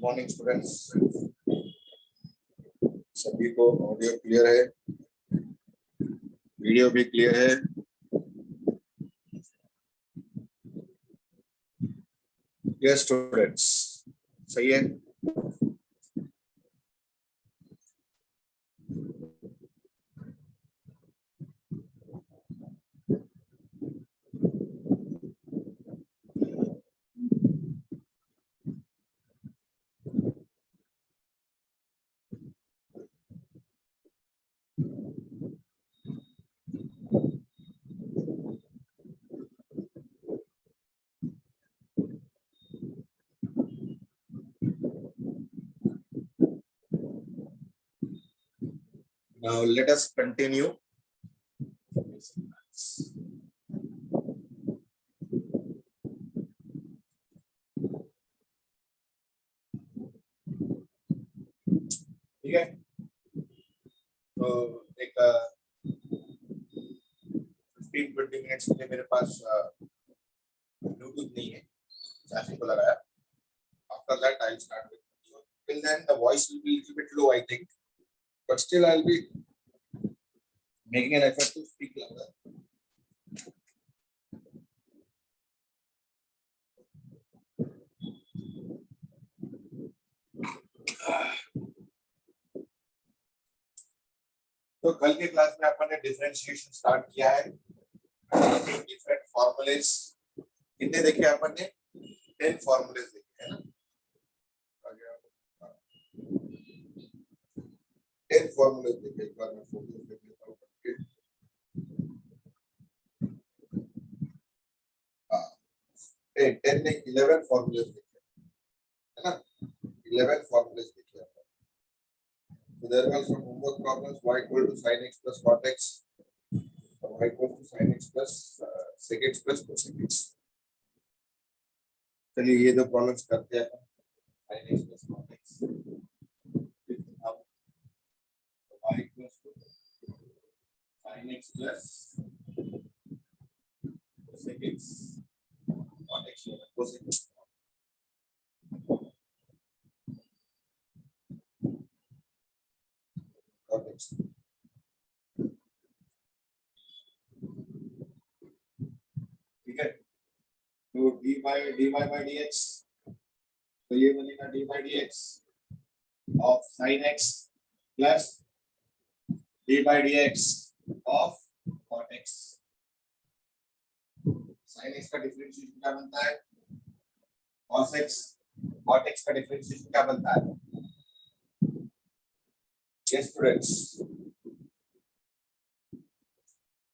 Morning students, सभी को audio clear है, वीडियो भी क्लियर है। यस स्टूडेंट्स, सही है। Now let us continue. ठीक है, तो एक 15-20 मिनट्स के लिए मेरे पास ब्लूटूथ नहीं है, चार्जिंग को लगाया। After that I'll start with you. Till then the voice will be a little bit low, I think, but still I'll be making an effort to speak louder. तो कल के क्लास में अपन ने differentiation start किया है। Different formulas कितने देखे अपन ने? 10 फॉर्मूलेस देखे है ना। 10 फॉर्मूलेस देखे। एक बार मैं फोटो देख लेता हूँ करके। 10 नहीं 11 फॉर्मूलेस देखे है ना। 11 फॉर्मूलेस देखे। So there were some homework problems. Y equal to sin x plus cot x, or y equal to sin x plus sec x plus cosec x. चलिए ये दो प्रॉब्लम्स करते हैं अपन। sin x plus cot x, अब y equals to sin x plus cosec x cot x cosec x. ठीक है, तो dy by dx, तो ये बनेगा dy by dx of sin x plus dy by dx of cot x. sin x का differentiation क्या बनता है? cos x, cot x का डिफरेंशिएशन क्या बनता है? yes students,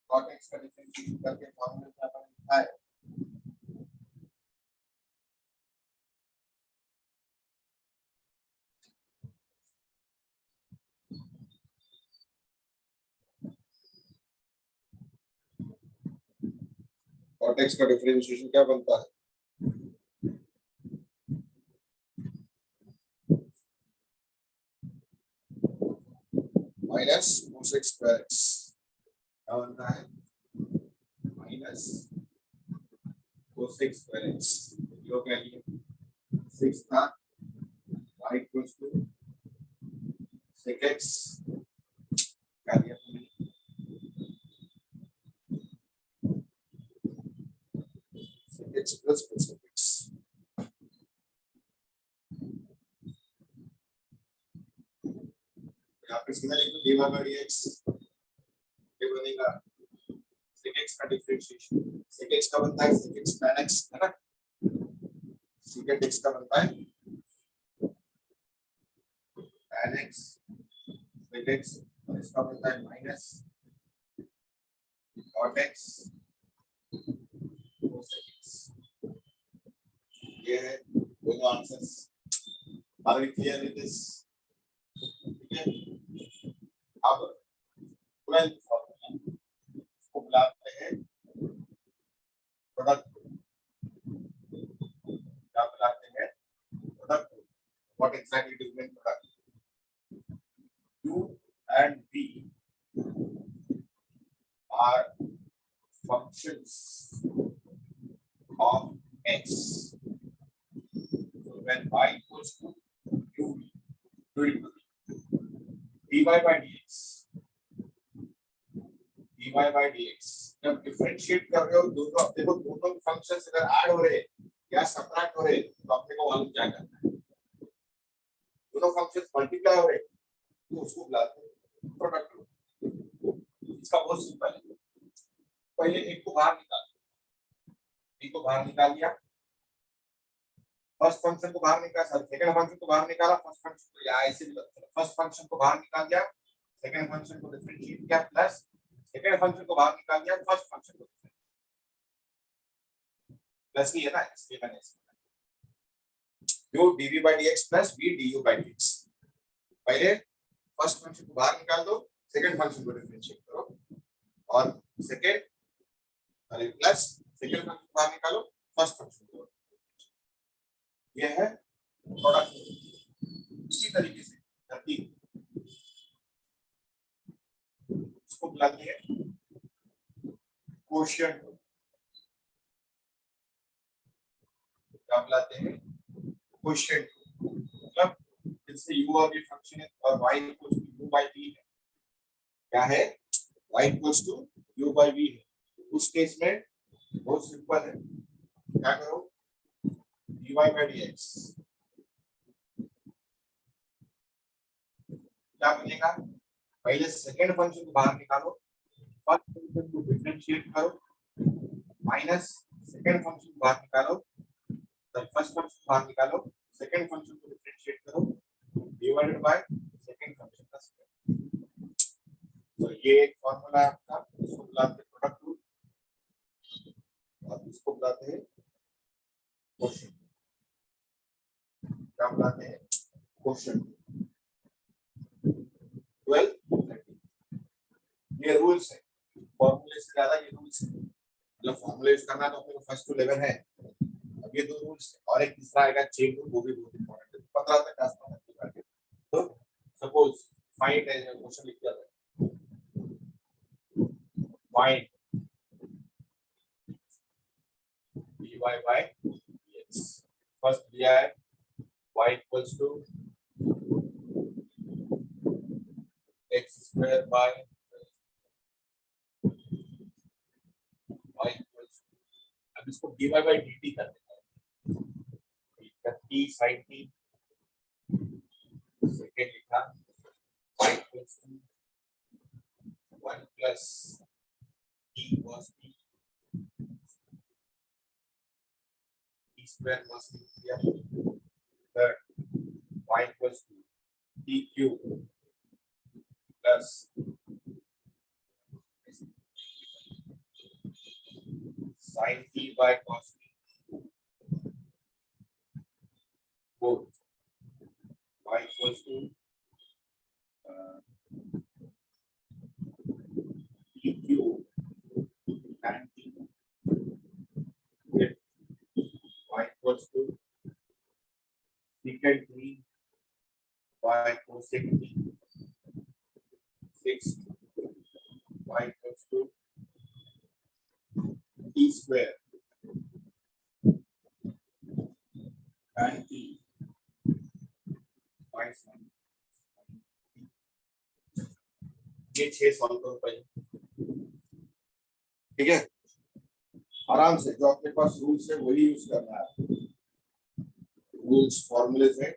cot x का डिफरेंशिएशन करके फॉर्मूला क्या बनता है? cot x का डिफरेंशिएशन क्या बनता है? माइनस cosec स्क्वायर x क्या बनता है? Minus cosec square x। यो क्या लिया? 6 था, y equals to sec x क्या लिया तुमने? sec x plus cosec x। यहाँ पे सीधा लिखो dy by dx, ये बनेगा sec x का डिफरेंशिएशन। sec x का बनता है sec x tan x है ना। sec x का बनता है tan x sec x, और इसका बनता है minus cot x cosec x। ये है दोनों answers. Are we clear with this? ठीक है, अब 12th फॉर्मूला को बुलाते हैं प्रोडक्ट। क्या बुलाते हैं? Product. What exactly do mean product? u and v are functions of x. So when y equals to dy by dx, dy by dx जब डिफरेंशिएट कर रहे हो दोनों, देखो दोनों फंक्शंस अगर ऐड हो रहे या सबट्रैक्ट हो रहे तो अपने को मालूम क्या करना है। दोनों फंक्शंस मल्टीप्लाई हो रहे तो उसको बुलाते हैं प्रोडक्ट रूल। इसका बहुत सिंपल है, पहले एक को बाहर निकाल, एक को बाहर निकाल दिया, फर्स्ट फंक्शन को बाहर निकाला, सेकंड फंक्शन को बाहर निकाला, फर्स्ट फंक्शन को या ऐसे भी लगता है, फर्स्ट फंक्शन को बाहर निकाल दिया, सेकंड फंक्शन को डिफरेंशिएट किया, प्लस सेकंड फंक्शन को बाहर निकाल दिया, फर्स्ट फंक्शन को प्लस भी है ना, इसलिए मैंने u dv by dx plus v du by dx। पहले फर्स्ट फंक्शन को बाहर निकाल दो, सेकंड फंक्शन को डिफरेंशिएट करो, और सेकंड अरे प्लस सेकंड फंक्शन को बाहर निकालो, फर्स्ट फंक्शन को। यह है प्रोडक्ट। उसी तरीके से तरतीब इसको बुलाते हैं कोशिएंट, क्या बुलाते हैं कोशिएंट। मतलब इससे u और v फंक्शन है और y equals to u by v है, क्या है y equals to u by v है। उस केस में बहुत सिंपल है, क्या करो dy by dx क्या बनेगा, पहले सेकंड फंक्शन को बाहर निकालो, फर्स्ट फंक्शन को डिफरेंशिएट करो, माइनस सेकंड फंक्शन को बाहर निकालो, तब फर्स्ट फंक्शन को बाहर निकालो, सेकंड फंक्शन को डिफरेंशिएट करो, डिवाइडेड बाय सेकंड फंक्शन का स्क्वायर। तो ये एक फार्मूला है आपका, इसको बुलाते हैं प्रोडक्ट रूल और इसको बुलाते हैं कोशिएंट। क्या बुलाते हैं कोशिएंट। 12 ये रूल्स है, फॉर्मूले से ज्यादा ये रूल्स है, मतलब फॉर्मूला यूज करना तो अपने को फर्स्ट टू 11 है। अब ये दो रूल्स है और एक तीसरा आएगा चेन रूल, वो भी बहुत इंपॉर्टेंट है, 15 तक आसपास करके। तो सपोज फाइंड है क्वेश्चन लिख दिया है, find dy by dx। First दिया है y equals to x square by y equals, अब इसको dy by dt कर देते हैं, t sin t सेकंड लिखा, y equals to 1 plus t cos t square cos t किया, third y equals to dq plus sin t by cos t, both y equals to dq tan t with y equals to secant 3 by cosec t, 6 y equals to t square tan t by sin। ये 6 solve करो पहले, ठीक है, आराम से, जो आपके पास rules है वही यूज करना है। रूल्स फॉर्मूलेस है,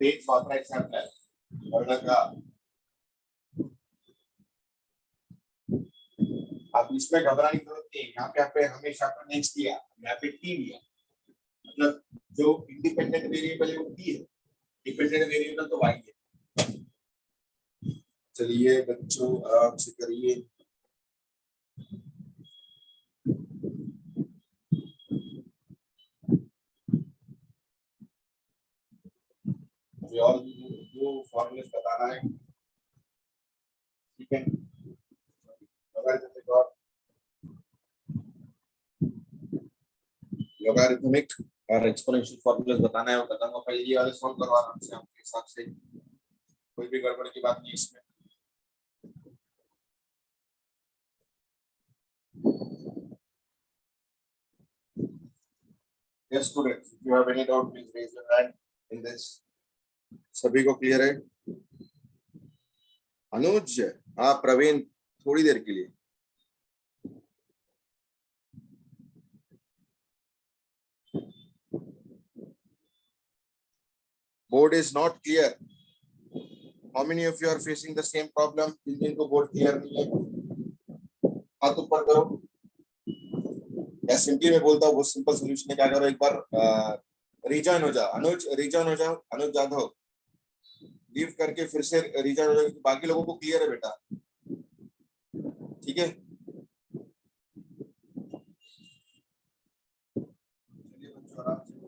पेज फॉर एग्जांपल और लगा आप इसमें घबराने की जरूरत नहीं है। यहाँ पे हमेशा आपने नेक्स्ट दिया, यहाँ पे टी लिया, मतलब जो इंडिपेंडेंट वेरिएबल है वो टी है, डिपेंडेंट वेरिएबल तो वाई है। चलिए बच्चों आराम से करिए। और जो फॉर्मूले बताना है, ठीक है, लॉगरिथमिक और एक्सपोनेंशियल फॉर्मूलास बताना है, वो बताऊंगा। पहले ये वाले सॉल्व करो आराम से आपके हिसाब से, कोई भी गड़बड़ की बात नहीं इसमें। Yes, students, if you have any doubt, please raise your hand in this. सभी को क्लियर है? अनुज, हाँ प्रवीण, थोड़ी देर के लिए। Board is not clear. How many of you are facing the same problem? जिन जिनको बोर्ड क्लियर नहीं है हाथ ऊपर करो। या सिंपली मैं बोलता हूँ, बहुत सिंपल सोल्यूशन है। क्या करो, एक बार रिजॉइन हो जाओ। अनुज रिजॉइन हो जाओ, अनुज जाधव लीव करके फिर से रिजॉइन हो जाओ। बाकी लोगों को क्लियर है बेटा, ठीक है? चलिए बच्चों, आराम से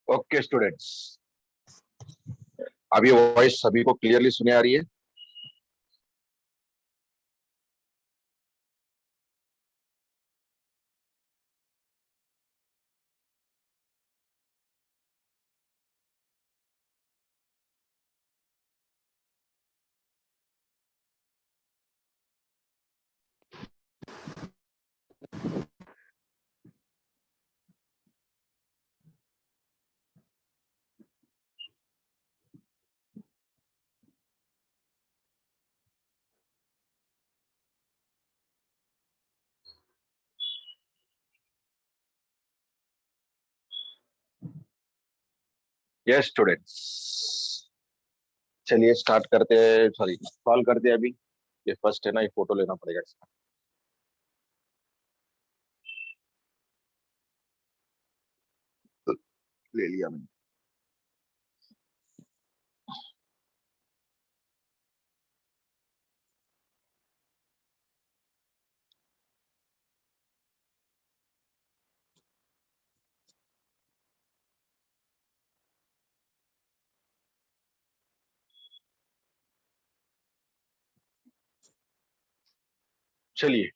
ओके स्टूडेंट्स, अब ये वॉइस सभी को क्लियरली सुने आ रही है? यस स्टूडेंट्स, चलिए स्टार्ट करते हैं, सॉरी सॉल्व करते हैं अभी। ये फर्स्ट है ना, ये फोटो लेना पड़ेगा इसका। ले लिया मैंने। चलिए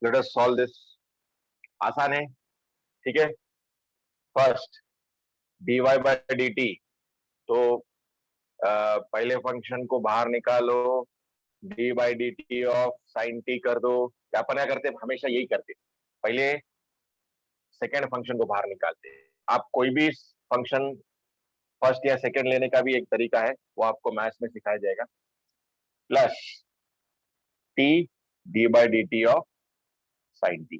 लेट अस सॉल्व दिस। आसान है, ठीक है। First dy by d t, तो पहले फंक्शन को बाहर निकालो, d by D T of sine t कर दो। अपन क्या करते हैं, हमेशा यही करते हैं, पहले सेकेंड फंक्शन को बाहर निकालते हैं। आप कोई भी फंक्शन फर्स्ट या सेकेंड लेने का भी एक तरीका है, वो आपको मैथ्स में सिखाया जाएगा। Plus T D by D T of sine T,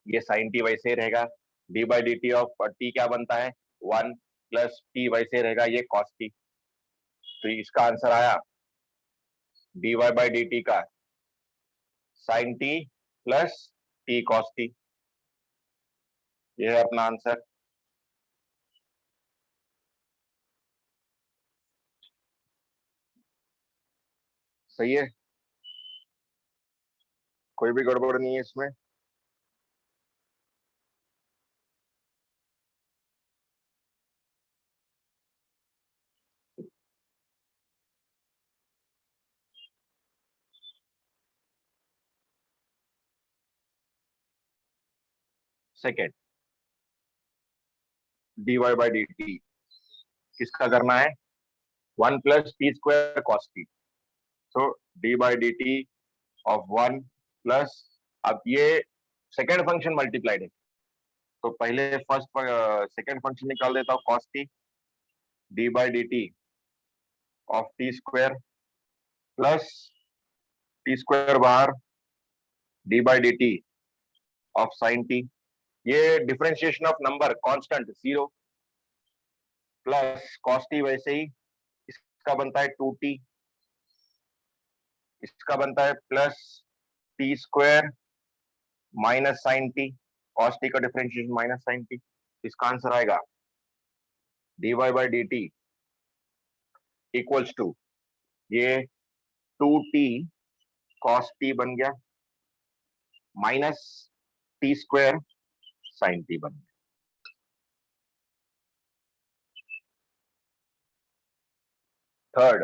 ये साइन टी वैसे ही रहेगा। D by D T of T क्या बनता है, 1 प्लस टी वैसे रहेगा, ये कॉस टी। तो इसका आंसर आया D Y by D T का sine T plus T cos T, ये है अपना आंसर। सही है, कोई भी गड़बड़ नहीं है इसमें। Second d Y by D t किसका करना है, 1 plus T square cos t. So d by D T of 1 plus, अब ये सेकेंड फंक्शन मल्टीप्लाइड है, तो पहले फर्स्ट सेकेंड फंक्शन निकाल देता हूँ, cos T D by D T of T square plus T square बाहर D by D T of sine T. ये differentiation of number constant 0 plus cos T वैसे ही, इसका बनता है 2t, इसका बनता है plus T square minus sine T, cos T का डिफरेंशिएशन माइनस साइन टी। इसका आंसर आएगा D Y by D T equals to, ये 2t कॉस टी बन गया minus t square sine t बन गया। थर्ड,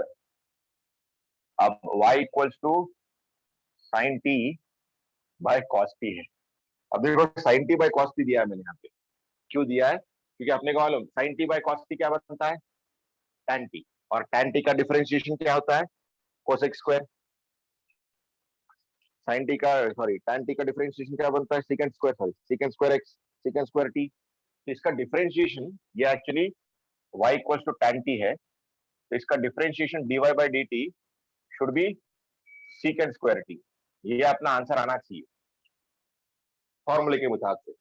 अब y equals to sine T by cos t है। अब देखो sine T by cos t दिया है मैंने यहाँ पे, क्यों दिया है, क्योंकि अपने को मालूम sine T by cos T क्या बनता है, tan टी, और tan टी का डिफरेंशिएशन क्या होता है, कोसेक स्क्वायर। साइन टी का, सॉरी tan टी का डिफरेंशिएशन क्या बनता है, second square, sorry second square x second square t. तो इसका डिफरेंशिएशन ये actually y equals to tan t है, तो इसका differentiation dy by dt should be second square T. ये अपना आंसर आना चाहिए फॉर्मूले के मुताबिक से,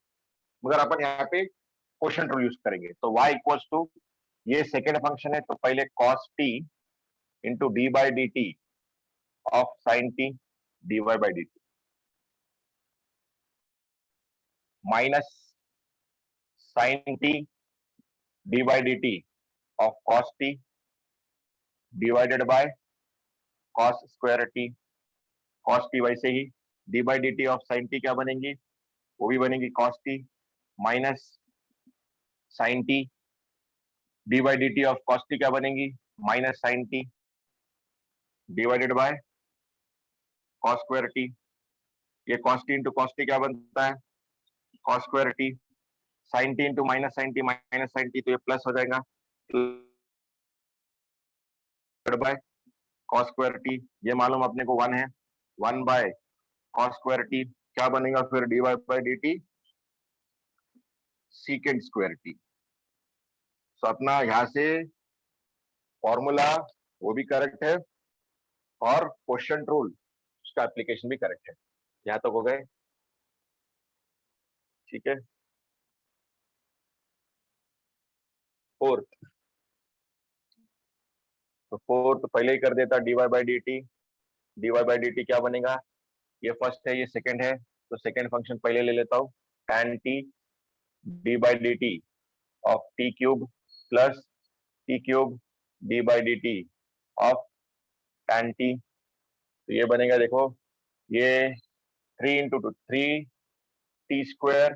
मगर अपन यहाँ पे क्वेश्चन रूल यूज करेंगे। तो y इक्वल्स टू, ये सेकेंड फंक्शन है, तो पहले cos t into D by D T of sine T D Y by D T minus sine T D by D T of cos T divided by cos square T. Cos T वैसे ही, D by D T of sine T क्या बनेंगी, वो भी बनेगी cos T minus sine T D by D T of cos T क्या बनेगी, minus sine T divided by cos square T. ये cos T into cos T क्या बनता है, cos square T, sine T into minus sine T, तो ये plus हो जाएगा बाय कॉस स्क्वायर टी। ये मालूम अपने को 1 है, 1 बाय कॉस स्क्वायर टी क्या बनेगा फिर, d Y by D t secant square t. तो अपना यहाँ से फॉर्मूला वो भी करेक्ट है और क्वेश्चन रूल उसका एप्लीकेशन भी करेक्ट है। यहाँ तक हो गए। ठीक है। फोर्थ, तो फोर्थ पहले ही कर देता, dy by D T. dy by D T क्या बनेगा, ये फर्स्ट है ये सेकंड है, तो सेकंड फंक्शन पहले ले लेता हूँ, tan t d by D T of T cube plus T cube d by D T of tan t। तो ये बनेगा, देखो ये 3 × 3 t²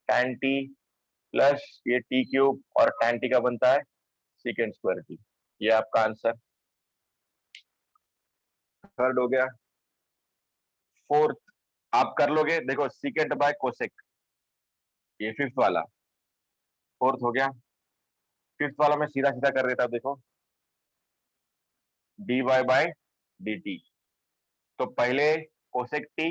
tan t प्लस ये टी क्यूब और tan t का बनता है सेकेंड स्क्वायर t। ये आपका आंसर थर्ड हो गया। फोर्थ आप कर लोगे, देखो सीकेंट बाय कोसेक, ये फिफ्थ वाला फोर्थ हो गया। फिफ्थ वाला मैं सीधा सीधा कर देता हूं, देखो dy बाय dt, तो पहले cosec t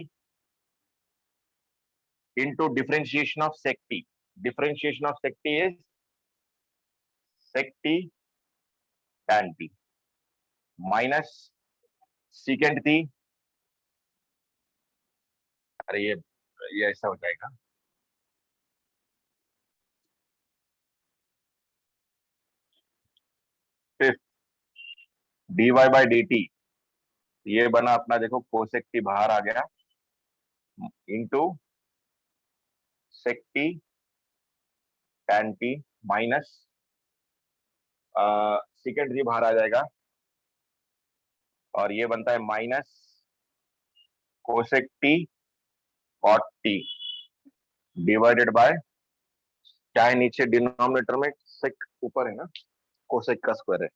into differentiation of sec t, differentiation of sec t is sec t tan t minus secant t, अरे ये ऐसा हो जाएगा, फिफ्थ dy बाय dt, ये बना अपना, देखो कोसेक t बाहर आ गया into sec t tan t minus secant t बाहर आ जाएगा, और ये बनता है minus cosec t cot t divided bye, क्या है नीचे डिनोमिनेटर में सेक, ऊपर है ना कोसेक का स्क्वायर है,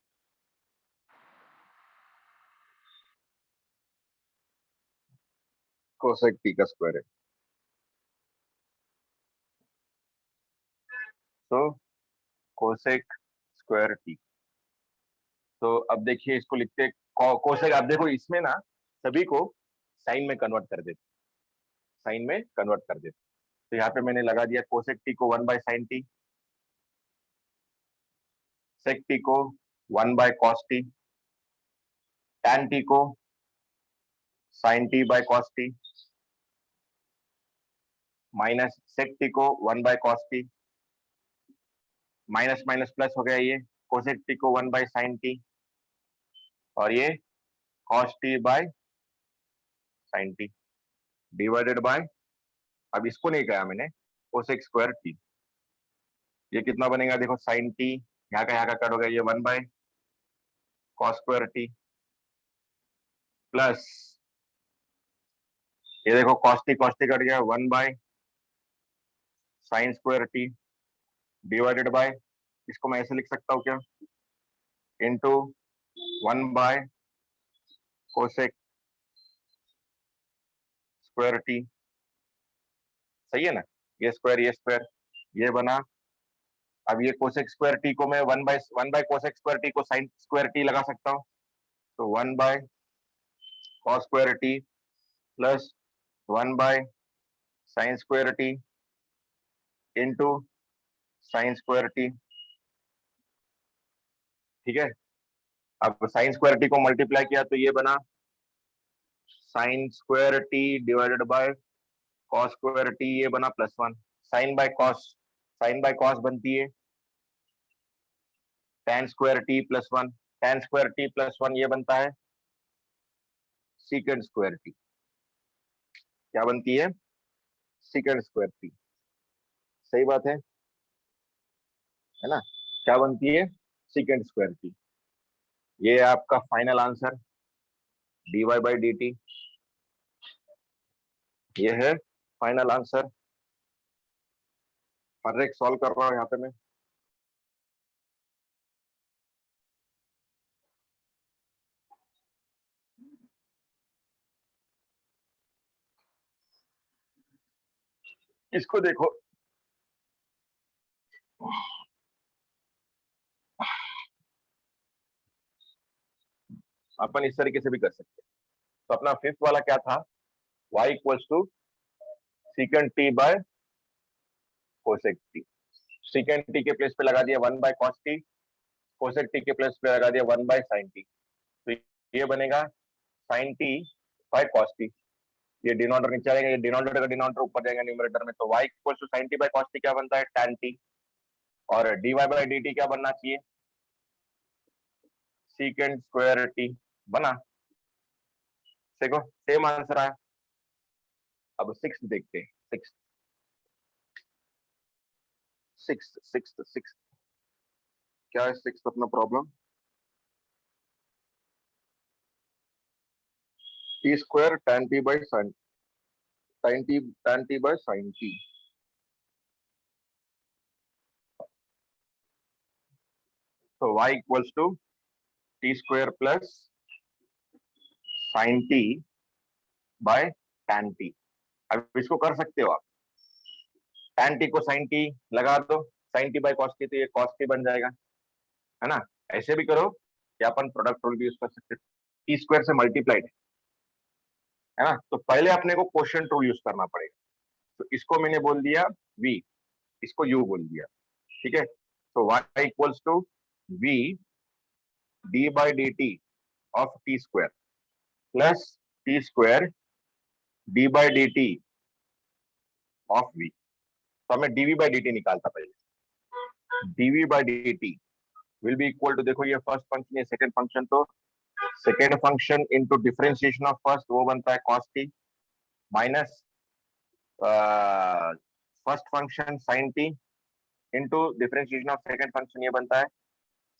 कोसेक टी का स्क्वायर है, तो कोसेक स्क्वायर टी। तो अब देखिए इसको लिखते हैं कोसेक, आप देखो इसमें ना सभी को साइन में कन्वर्ट कर देते, साइन में कन्वर्ट कर देते। तो यहाँ पे मैंने लगा दिया कोसेक टी को 1 by sine T, sec T को 1 by cos T, tan T को sine T by cos T, minus sec T को 1 by cos T, minus minus plus हो गया, ये कोसेक टी को 1 बाय साइन टी, और ये cos T bye sine T divided bye, अब इसको नहीं कहा मैंने, कोसेक स्क्वायर टी। ये कितना बनेगा, देखो साइन टी यहाँ का कट हो गया, ये 1 by cos square T plus ये देखो कॉस टी कट गया, 1 by sine square T divided bye, इसको मैं ऐसे लिख सकता हूँ क्या, into 1 bye cosec square t, सही है ना, ये स्क्वायर ये बना। अब ये कोसेक स्क्वायर टी को मैं 1 बाय कोसेक स्क्वायर टी को साइन स्क्वायर टी लगा सकता हूँ, तो 1 by cos square T plus 1 by sine square T into sine square T, ठीक है। अब साइन स्क्वायर टी को मल्टीप्लाई किया तो ये बना sine square T divided by cos square T, ये बना +1, साइन बाय कॉस बनती है tan square T +1, tan square T +1 ये बनता है सीकेंड स्क्वायर टी, क्या बनती है, सीकेंड स्क्वायर टी, सही बात है ना, क्या बनती है, सीकेंड स्क्वायर टी। ये आपका final answer dy by D T, ये है फाइनल आंसर। हर एक सॉल्व कर रहा हूं यहाँ पे मैं, इसको देखो अपन इस तरीके से भी कर सकते हैं। तो अपना फिफ्थ वाला क्या था, y equals to secant t by cosec t, secant t के प्लेस पे लगा दिया 1 by cos t, cosec t के प्लेस पे लगा दिया 1 बाय साइन टी, तो ये बनेगा sine T by cos T, ये डिनोमिनेटर नीचे आएगा, ये डिनोमिनेटर का डिनोमिनेटर ऊपर जाएगा न्यूमरेटर में, तो y equal to sin t by cos t क्या बनता है tan t, और dy बाय dt क्या बनना चाहिए secant स्क्वायर t बना। देखो सेम आंसर आया। अब सिक्स देखते हैं, सिक्स सिक्स सिक्स सिक्स क्या है सिक्स अपना problem, t square tan t by sin tan t by sin t। तो y equals to t square plus sin t by tan t। अब इसको कर सकते हो आप, tan t को sin t लगा दो, sin t by cos t, तो ये cos t बन जाएगा, है ना। ऐसे भी करो या अपन प्रोडक्ट रूल भी यूज कर सकते, टी स्क्वायर से मल्टीप्लाइड है ना, तो पहले अपने को क्वोशिएंट रूल यूज करना पड़ेगा। तो इसको मैंने बोल दिया v, इसको u बोल दिया, ठीक है। तो y equals to v d by D T of T square plus T square d by D T of v। तो हमें dv बाई dt निकालता पहले, dv by dt will be equal to, देखो ये फर्स्ट फंक्शन, ये second function, तो second function into differentiation of first, वो बनता है cos t, minus first function sin t into differentiation of second function, ये बनता है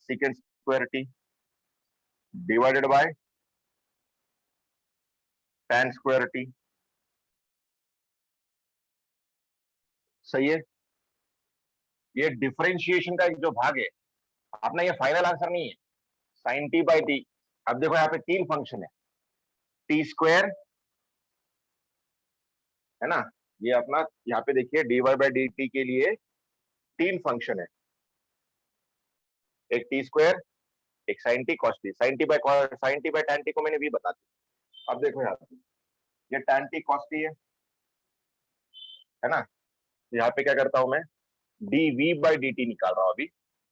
secant square t divided by tan square t। सही है, ये डिफरेंशिएशन का एक जो भाग है अपना, ये फाइनल आंसर नहीं है, sin t बाई t। अब देखो यहाँ पे तीन फंक्शन है, टी स्क्वायर है ना, ये अपना यहाँ पे देखिए dy बाई डी टी के लिए तीन फंक्शन है, एक टी स्क्वायर, एक sin t cos t, sin t by tan t को मैंने भी बता दिया। अब देखो यहाँ पे ये tan t cos t है ना, यहाँ पे क्या करता हूं मैं, dv बाई dt निकाल रहा हूं अभी,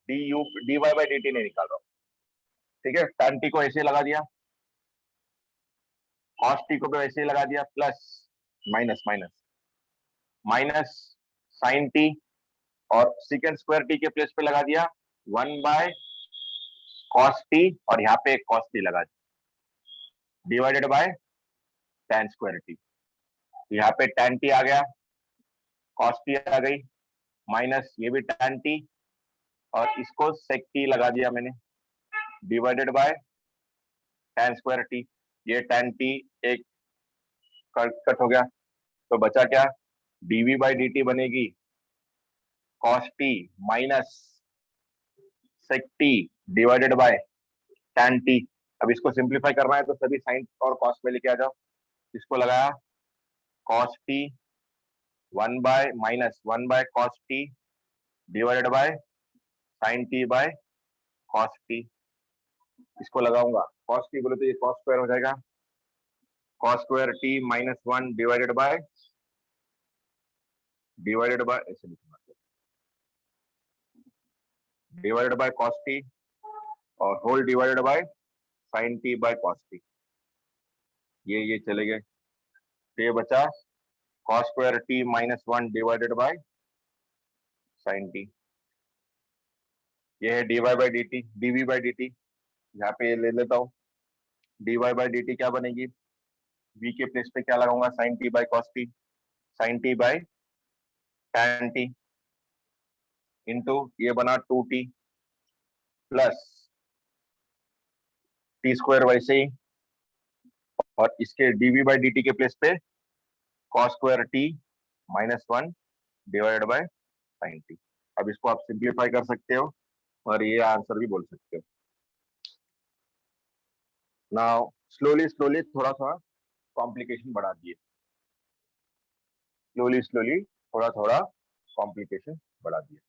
dy बाई dt नहीं निकाल रहा हूं, ठीक है। tan t को ऐसे लगा दिया, cos t को भी ऐसे लगा दिया, plus minus minus minus sin t, और secant स्क्वायर t के प्लेस पे लगा दिया 1 बाय cos t, और यहाँ पे cos t लगा दिया divided by tan square t। यहाँ पे tan t आ गया, cos t आ गई, माइनस ये भी tan t, और इसको sec t लगा दिया मैंने divided by tan square t। ये tan t एक कट हो गया, तो बचा क्या, dv बाई dt बनेगी cos t minus sec t divided by tan t। अब इसको सिंप्लीफाई करना है तो सभी साइन और cos में लेके आ जाओ, इसको लगाया cos t 1 by minus 1 by cos t divided by sin t by cos t। इसको लगाऊंगा cos t बोले तो ये cos स्क्वायर हो जाएगा, cos square t minus 1 divided by ऐसे लिखूंगा, डिवाइडेड बाय cos t और whole divided by sin t by cos t। ये चले गए, तो ये बचा cos square t minus 1 divided by sin t। ये है dy by D t, dv by D t, यहाँ पे ले लेता हूँ, dy बाई डी टी क्या बनेगी, v के प्लेस पे क्या लगाऊंगा, sin t by cos t, sin t by tan t into ये बना 2t प्लस टी स्क्वायर वैसे ही, और इसके dv बाई dt के प्लेस पे cos square t minus 1 divided by sin t। अब इसको आप सिंप्लीफाई कर सकते हो और ये आंसर भी बोल सकते हो। नाउ स्लोली स्लोली थोड़ा सा कॉम्प्लिकेशन बढ़ा दिए, स्लोली स्लोली थोड़ा थोड़ा कॉम्प्लिकेशन बढ़ा दिए।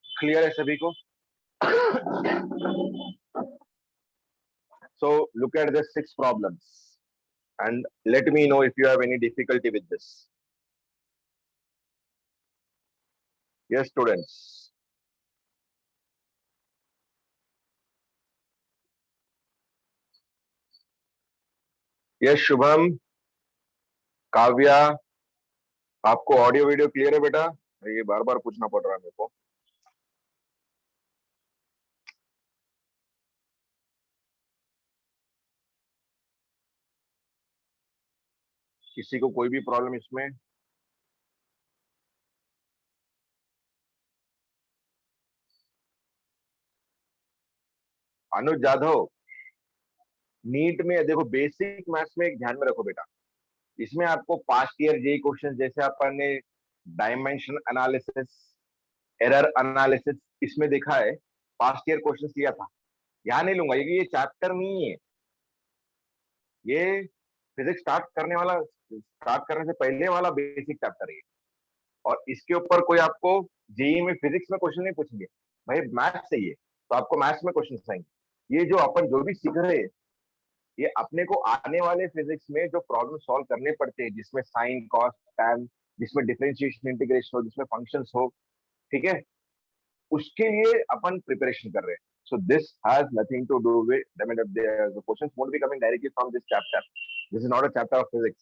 क्लियर है सभी को? So look at the 6 problems and let me know if you have any difficulty with this. Yes, students. Yes, Shubham, Kavya, आपको ऑडियो वीडियो क्लियर है बेटा? ये बार बार पूछना पड़ रहा है मेरे को। किसी को कोई भी प्रॉब्लम इसमें? अनुज जाधव, नीट में देखो, बेसिक मैथ्स में एक ध्यान में रखो बेटा, इसमें आपको पास्ट ईयर जेई क्वेश्चन, जैसे अपन ने डायमेंशन एनालिसिस, एरर एनालिसिस इसमें देखा है, पास्ट ईयर क्वेश्चन लिया था। यहाँ नहीं लूंगा, ये चैप्टर नहीं है, ये फिजिक्स स्टार्ट करने से पहले वाला बेसिक चैप्टर है। और इसके ऊपर कोई आपको जेई में फिजिक्स में क्वेश्चन नहीं पूछेंगे भाई, मैथ्स चाहिए तो आपको मैथ्स में क्वेश्चन आएंगे। ये जो अपन जो भी सीख रहे हैं, ये अपने को आने वाले फिजिक्स में जो प्रॉब्लम सॉल्व करने पड़ते हैं, जिसमें साइन कॉस टैन, जिसमें डिफरेंशिएशन इंटीग्रेशन हो, जिसमें फंक्शंस हो, ठीक है, उसके लिए अपन प्रिपरेशन कर रहे हैं। So this has nothing to do with, I mean, the questions won't be coming directly from this chapter. This is not a chapter of physics.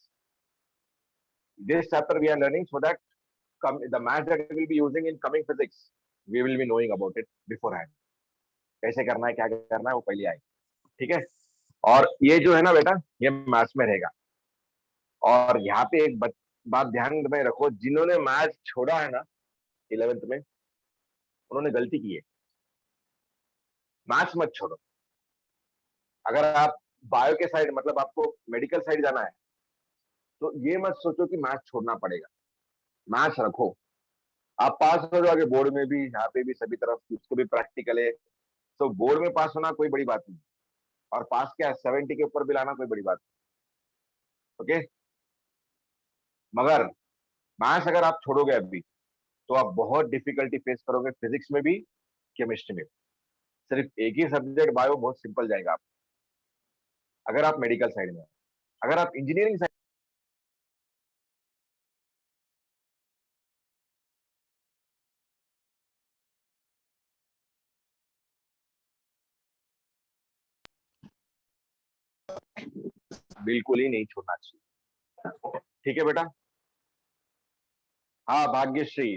This chapter we are learning so that the math that we will be using in coming physics, we will be knowing about it beforehand. कैसे करना है, क्या करना है, वो पहले आए, ठीक है। और ये जो है ना बेटा, ये मैथ्स में रहेगा। और यहाँ पे एक बात ध्यान में रखो, जिन्होंने मैथ्स छोड़ा है ना 11th में, उन्होंने गलती की है। मैथ्स मत छोड़ो। अगर आप बायो के साइड, मतलब आपको मेडिकल साइड जाना है, तो ये मत सोचो कि मैथ्स छोड़ना पड़ेगा। मैथ्स रखो, आप पास हो जाओगे बोर्ड में भी, यहाँ पे भी, सभी तरफ उसको भी प्रैक्टिकल है। तो बोर्ड में पास होना कोई बड़ी बात नहीं, और पास क्या 70 के ऊपर भी लाना कोई बड़ी बात नहीं, ओके। मगर मैथ्स अगर आप छोड़ोगे अभी, तो आप बहुत डिफिकल्टी फेस करोगे फिजिक्स में भी, केमिस्ट्री में भी। सिर्फ एक ही सब्जेक्ट बायो बहुत सिंपल जाएगा आप, अगर आप मेडिकल साइड में। अगर आप इंजीनियरिंग साइड, बिल्कुल ही नहीं छोड़ना चाहिए, ठीक है बेटा। हाँ भाग्यश्री,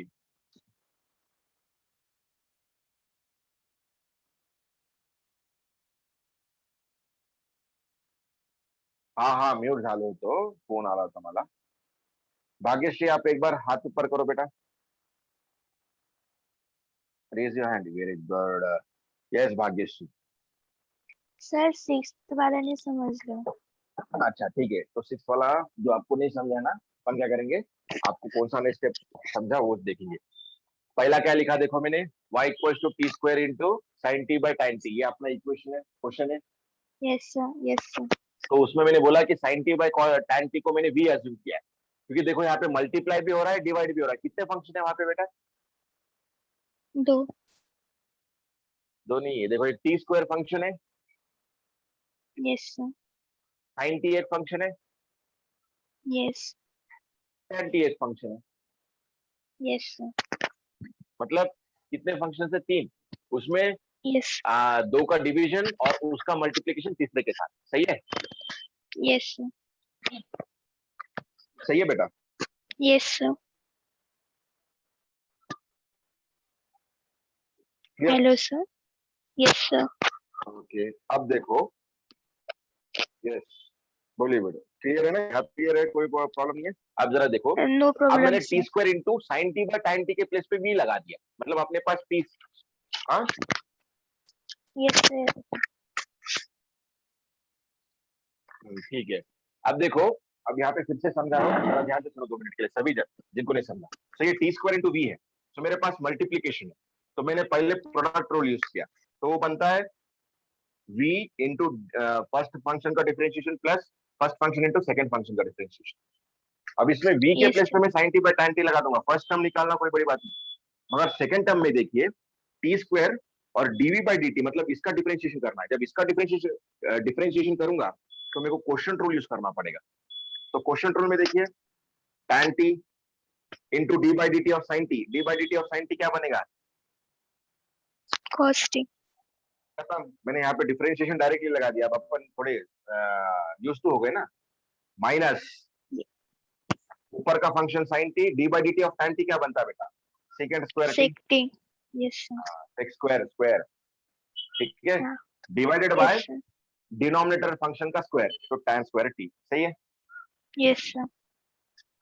हाँ हाँ म्यूट झालो, तो फोन आ रहा था मला। भाग्यश्री, आप एक बार हाथ ऊपर करो बेटा, raise your hand, very good. Yes Bhagyashree. Sir sixth वाला नहीं समझ लो। अच्छा ठीक है, तो 6 वाला जो आपको नहीं समझा ना, अपन क्या करेंगे, आपको कौन सा स्टेप समझा वो देखेंगे। पहला क्या लिखा देखो मैंने, y equal to t square into sine t by tan t, ये अपना इक्वेशन है, क्वेश्चन है। Yes sir, yes sir. तो उसमें मैंने बोला कि sine t by tan t को मैंने v अज्यूम किया है, क्योंकि देखो यहाँ पे मल्टीप्लाई भी हो रहा है, डिवाइड भी हो रहा है। कितने फंक्शन है वहां पे बेटा? 2। दो नहीं है, देखो एक टी स्क्वायर फंक्शन है, यस सर, साइन टी एक फंक्शन है, यस, tan टी एक फंक्शन है। यस सर, मतलब कितने फंक्शन है? 3। उसमें यस, 2 का डिवीजन और उसका मल्टीप्लीकेशन तीसरे के साथ, सही है? यस सर, सही है बेटा? Yes sir. Hello sir. Yes sir. Okay, अब देखो, यस बोलिए बेटा, क्लियर है ना? यहाँ क्लियर है, कोई प्रॉब्लम नहीं है। अब जरा देखो, नो अब प्रॉब्लम मैंने T sir. Square into sine t by tan T के प्लेस पे v लगा दिया, मतलब अपने पास टी। हाँ यस सर। ठीक है। अब देखो, अब यहाँ पे फिर से समझा रहा हूँ, जरा ध्यान से सुनो 2 मिनट के लिए सभी जन, जिनको नहीं समझा। तो ये टी स्क्वायर इंटू वी है, तो मेरे पास मल्टीप्लीकेशन है, तो मैंने पहले प्रोडक्ट रूल यूज किया, तो वो बनता है v इंटू फर्स्ट फंक्शन का differentiation plus first function into second function का डिफरेंशिएशन। अब इसमें v के Yes, प्लेस पे sir. मैं sin t by tan t लगा दूंगा, फर्स्ट टर्म निकालना कोई बड़ी बात नहीं। मगर सेकंड टर्म में देखिए, टी स्क्वायर और dv बाई dt, मतलब इसका डिफरेंशिएशन करना है। जब इसका डिफरेंशिएशन करूंगा, तो मेरे को क्वोशिएंट रूल यूज करना पड़ेगा। तो क्वोशिएंट रूल में देखिए, tan t into D by D T of sine T. D by D T of sine T क्या बनेगा? cos t। खत्म। मैंने यहाँ पे डिफरेंशिएशन डायरेक्टली लगा दिया। अब अपन थोड़े यूज टू हो गए ना। माइनस ऊपर का function sine T, D by D T of tan t क्या बनता है बेटा? Second square t, sec t। yes sir। Sec square square, ठीक है, हाँ, divided by yes sir। Denominator function का स्क्वायर, तो tan स्क्वायर टी। सही है। yes sir।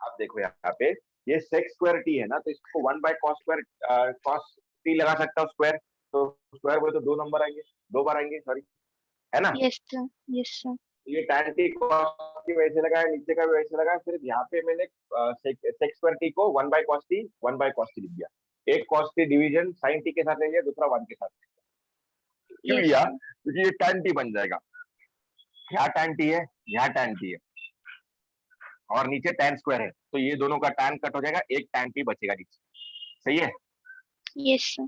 आप देखो यहाँ पे ये सेक स्क्वायर टी है ना, तो इसको 1 by cos square cos T लगा सकता हूँ स्क्वायर, तो स्क्वायर बोले तो 2 नंबर आएंगे, 2 बार आएंगे, सॉरी, है ना। yes sir। yes sir। ये tan टी cos की वजह से लगा है, नीचे का भी वैसे लगा है। फिर यहाँ पे मैंने सेक स्क्वायर टी को 1 by cos t 1 by cos t लिख दिया। एक cos t division sine t के साथ ले लिया, दूसरा 1 के साथ क्यों yes लिया? sir। क्योंकि ये tan टी बन जाएगा। यहाँ tan टी है, यहाँ tan टी है, और नीचे tan स्क्वायर है, तो ये दोनों का tan कट हो जाएगा, एक tan टी बचेगा नीचे। सही है। yes sir।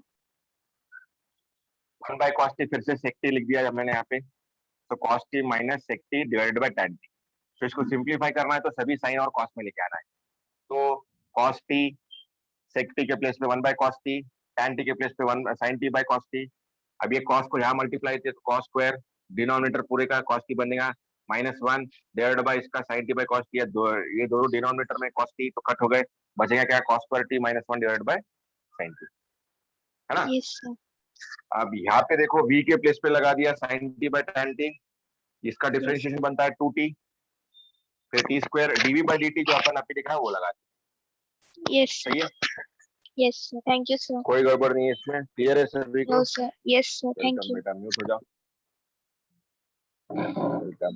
1 by cos T फिर से सेक टी लिख दिया जब मैंने यहाँ पे, तो cos T minus sec t divided by tan t. तो इसको सिंप्लीफाई करना है तो सभी साइन और कॉस में लेके आना है। तो कॉस टी सेक टी के प्लेस पे 1 by cos t, tan t के प्लेस पे 1 sine T by cos t. अब ये कॉस को यहाँ मल्टीप्लाई किया तो कॉस स्क्वायर, डिनोमिनेटर पूरे का कॉस टी बनेगा -1 डिवाइडेड बाय इसका sine T by cos T. ये दोनों डिनोमिनेटर में कॉस टी तो कट हो गए, बचेगा क्या? Cos square T -1 divided bye sine T, है ना। yes sir। अब यहाँ पे देखो v के प्लेस पे लगा दिया sine T by tan t, इसका डिफरेंशिएशन बनता है 2t, फिर t square d v by d t जो अपन अभी लिखा है वो लगा दिया। yes sir। सही है। yes sir। thank you sir। कोई गड़बड़ नहीं है इसमें, क्लियर है सभी को? no sir। yes sir। thank welcome you। बेटा, म्यूट हो जाओ। वेलकम।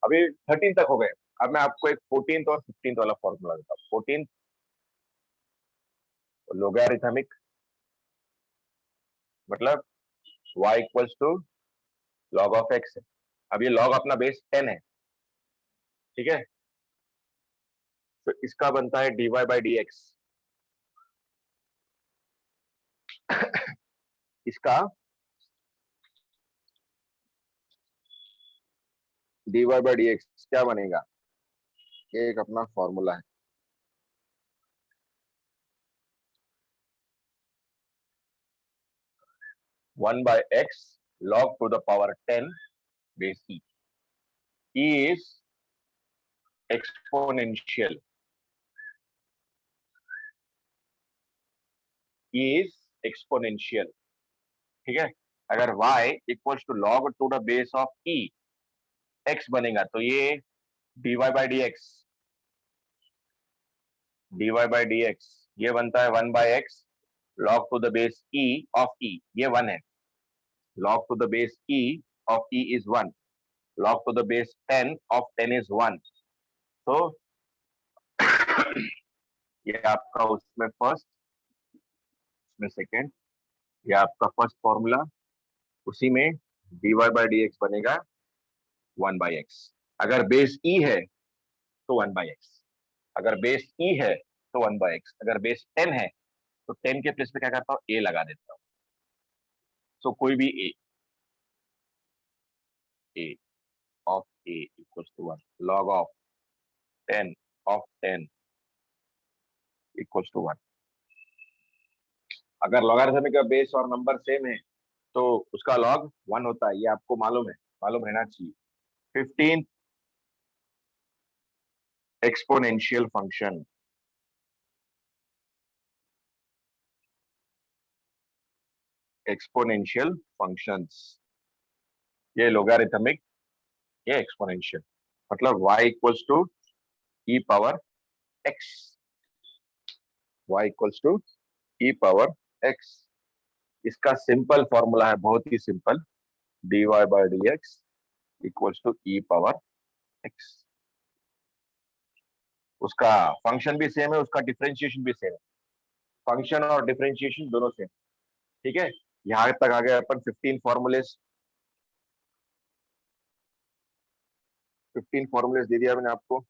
अभी 13 तक हो गए। अब मैं आपको एक 14th और 15th वाला फॉर्मूला देता हूँ। 14th लोगैरिथमिक, मतलब y equals to log of x है। अब ये log अपना बेस 10 है, ठीक है, तो इसका बनता है dy बाई डी एक्स। इसका dy बाई डी एक्स क्या बनेगा? ये एक अपना फॉर्मूला है। One by x log to the power 10 base e. E is exponential. E is exponential. ठीक है। अगर y equals to log to the base of e x बनेगा, तो ये dy by D x, dy by D x ये बनता है 1 by x log to the base e of e, ये 1 है, log to the base e of e is 1, log to the base 10 of 10 is 1. तो ये आपका उसमें first, उसमें सेकेंड, ये आपका फर्स्ट फॉर्मूला, उसी में dy बाई डी एक्स बनेगा 1 बाई एक्स। अगर बेस e है तो 1 बाई एक्स, अगर बेस e है तो 1 बाई एक्स, अगर बेस 10 है तो 10 के प्लेस पे क्या करता हूँ? a लगा देता हूँ। सो कोई भी a of a equals to 1, log of 10 of 10 equals to 1। अगर लॉगरिथमिक का बेस और नंबर सेम है तो उसका लॉग 1 होता है, ये आपको मालूम है, मालूम रहना चाहिए। 15th exponential function, exponential functions, ये लोगारिथमिक, ये एक्सपोनेंशियल, मतलब y equals to e power x, y equals to e power x। इसका सिंपल फॉर्मूला है, बहुत ही simple, dy by D X equals to e power x। उसका function भी same है, उसका डिफरेंशिएशन भी सेम है, फंक्शन और डिफरेंशिएशन दोनों सेम, ठीक है। यहां तक आ गए अपन 15 फॉर्मूलेस, 15 फॉर्मूलेस दे दिया मैंने आपको।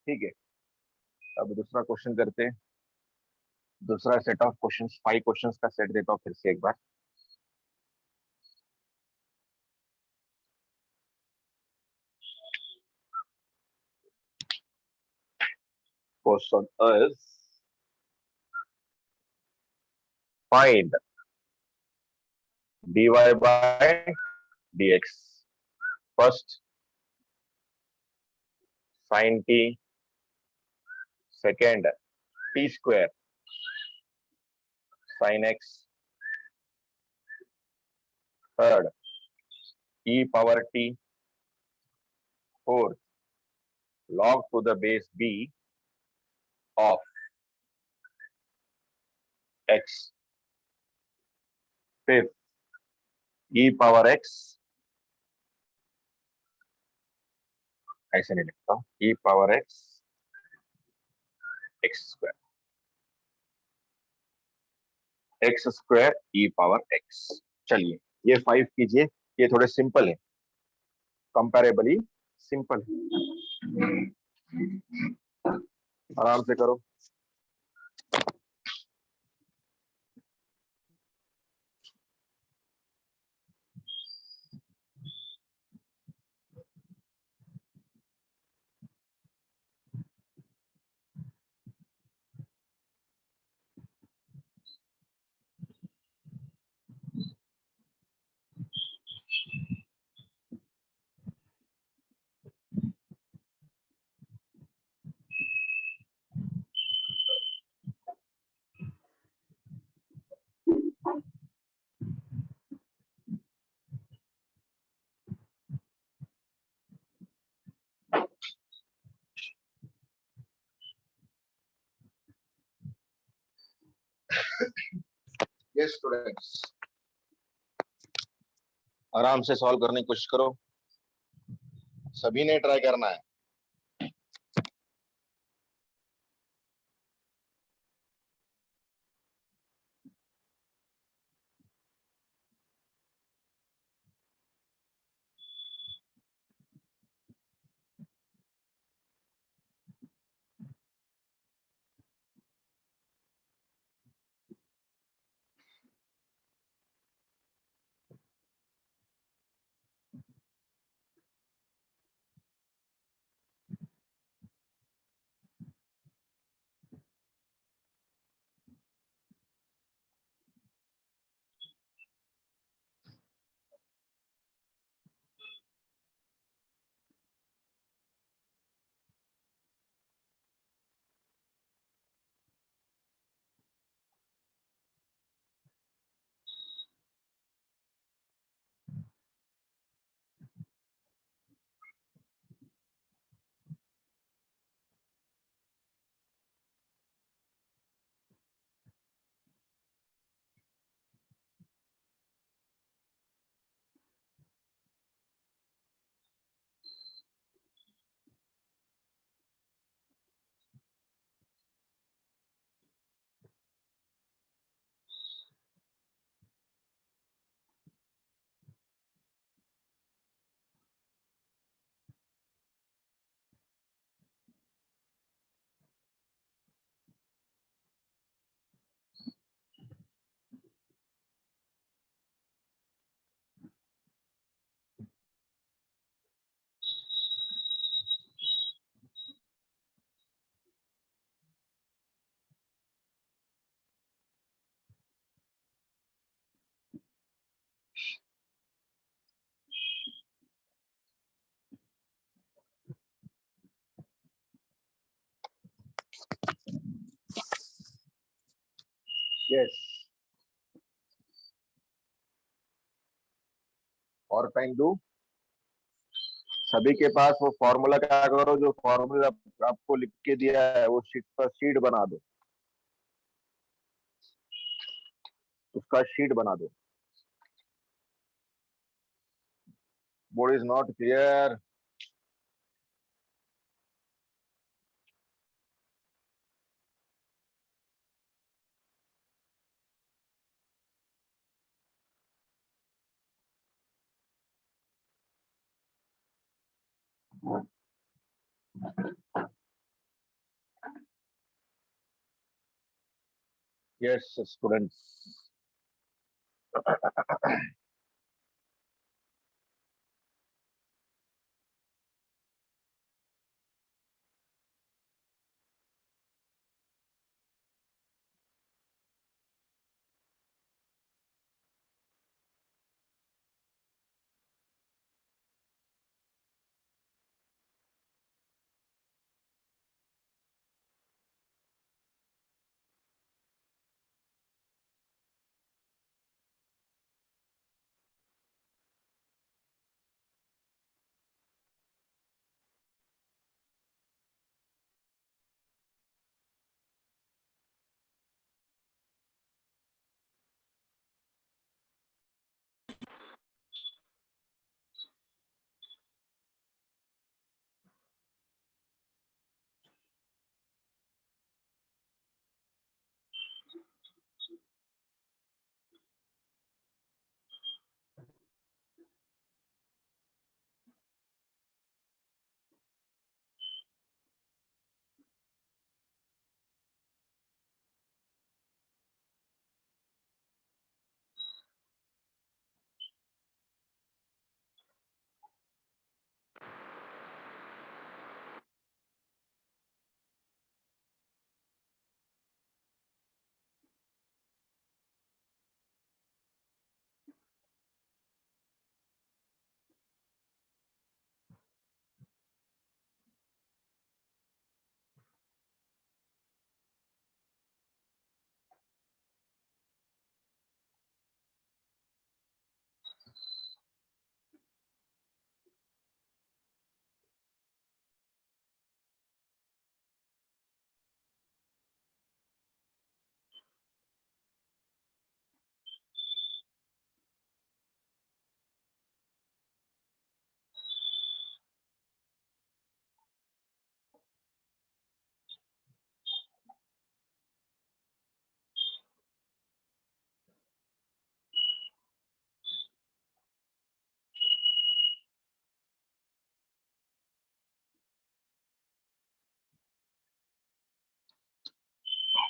ठीक है, अब दूसरा क्वेश्चन करते हैं। दूसरा सेट ऑफ क्वेश्चंस, 5 क्वेश्चंस का सेट देता हूँ फिर से एक बार। question is find dy by dx. First, sin t. Second, t square sin x. Third, e power t. Fourth, log to the base b of x. Fifth, e power x. ऐसे नहीं लिखता हूँ, e power x x square. x square e power x. चलिए ये 5 कीजिए, ये थोड़े simple है, कंपैरेबली सिंपल है, आराम से करो. यस स्टूडेंट्स, आराम से सॉल्व करने की कोशिश करो, सभी ने ट्राई करना है. यस, और टाइम दो. सभी के पास वो फॉर्मूला क्या करो, जो फॉर्मूला आपको लिख के दिया है वो शीट पर शीट बना दो, उसका शीट बना दो. Board is not clear. Yes students,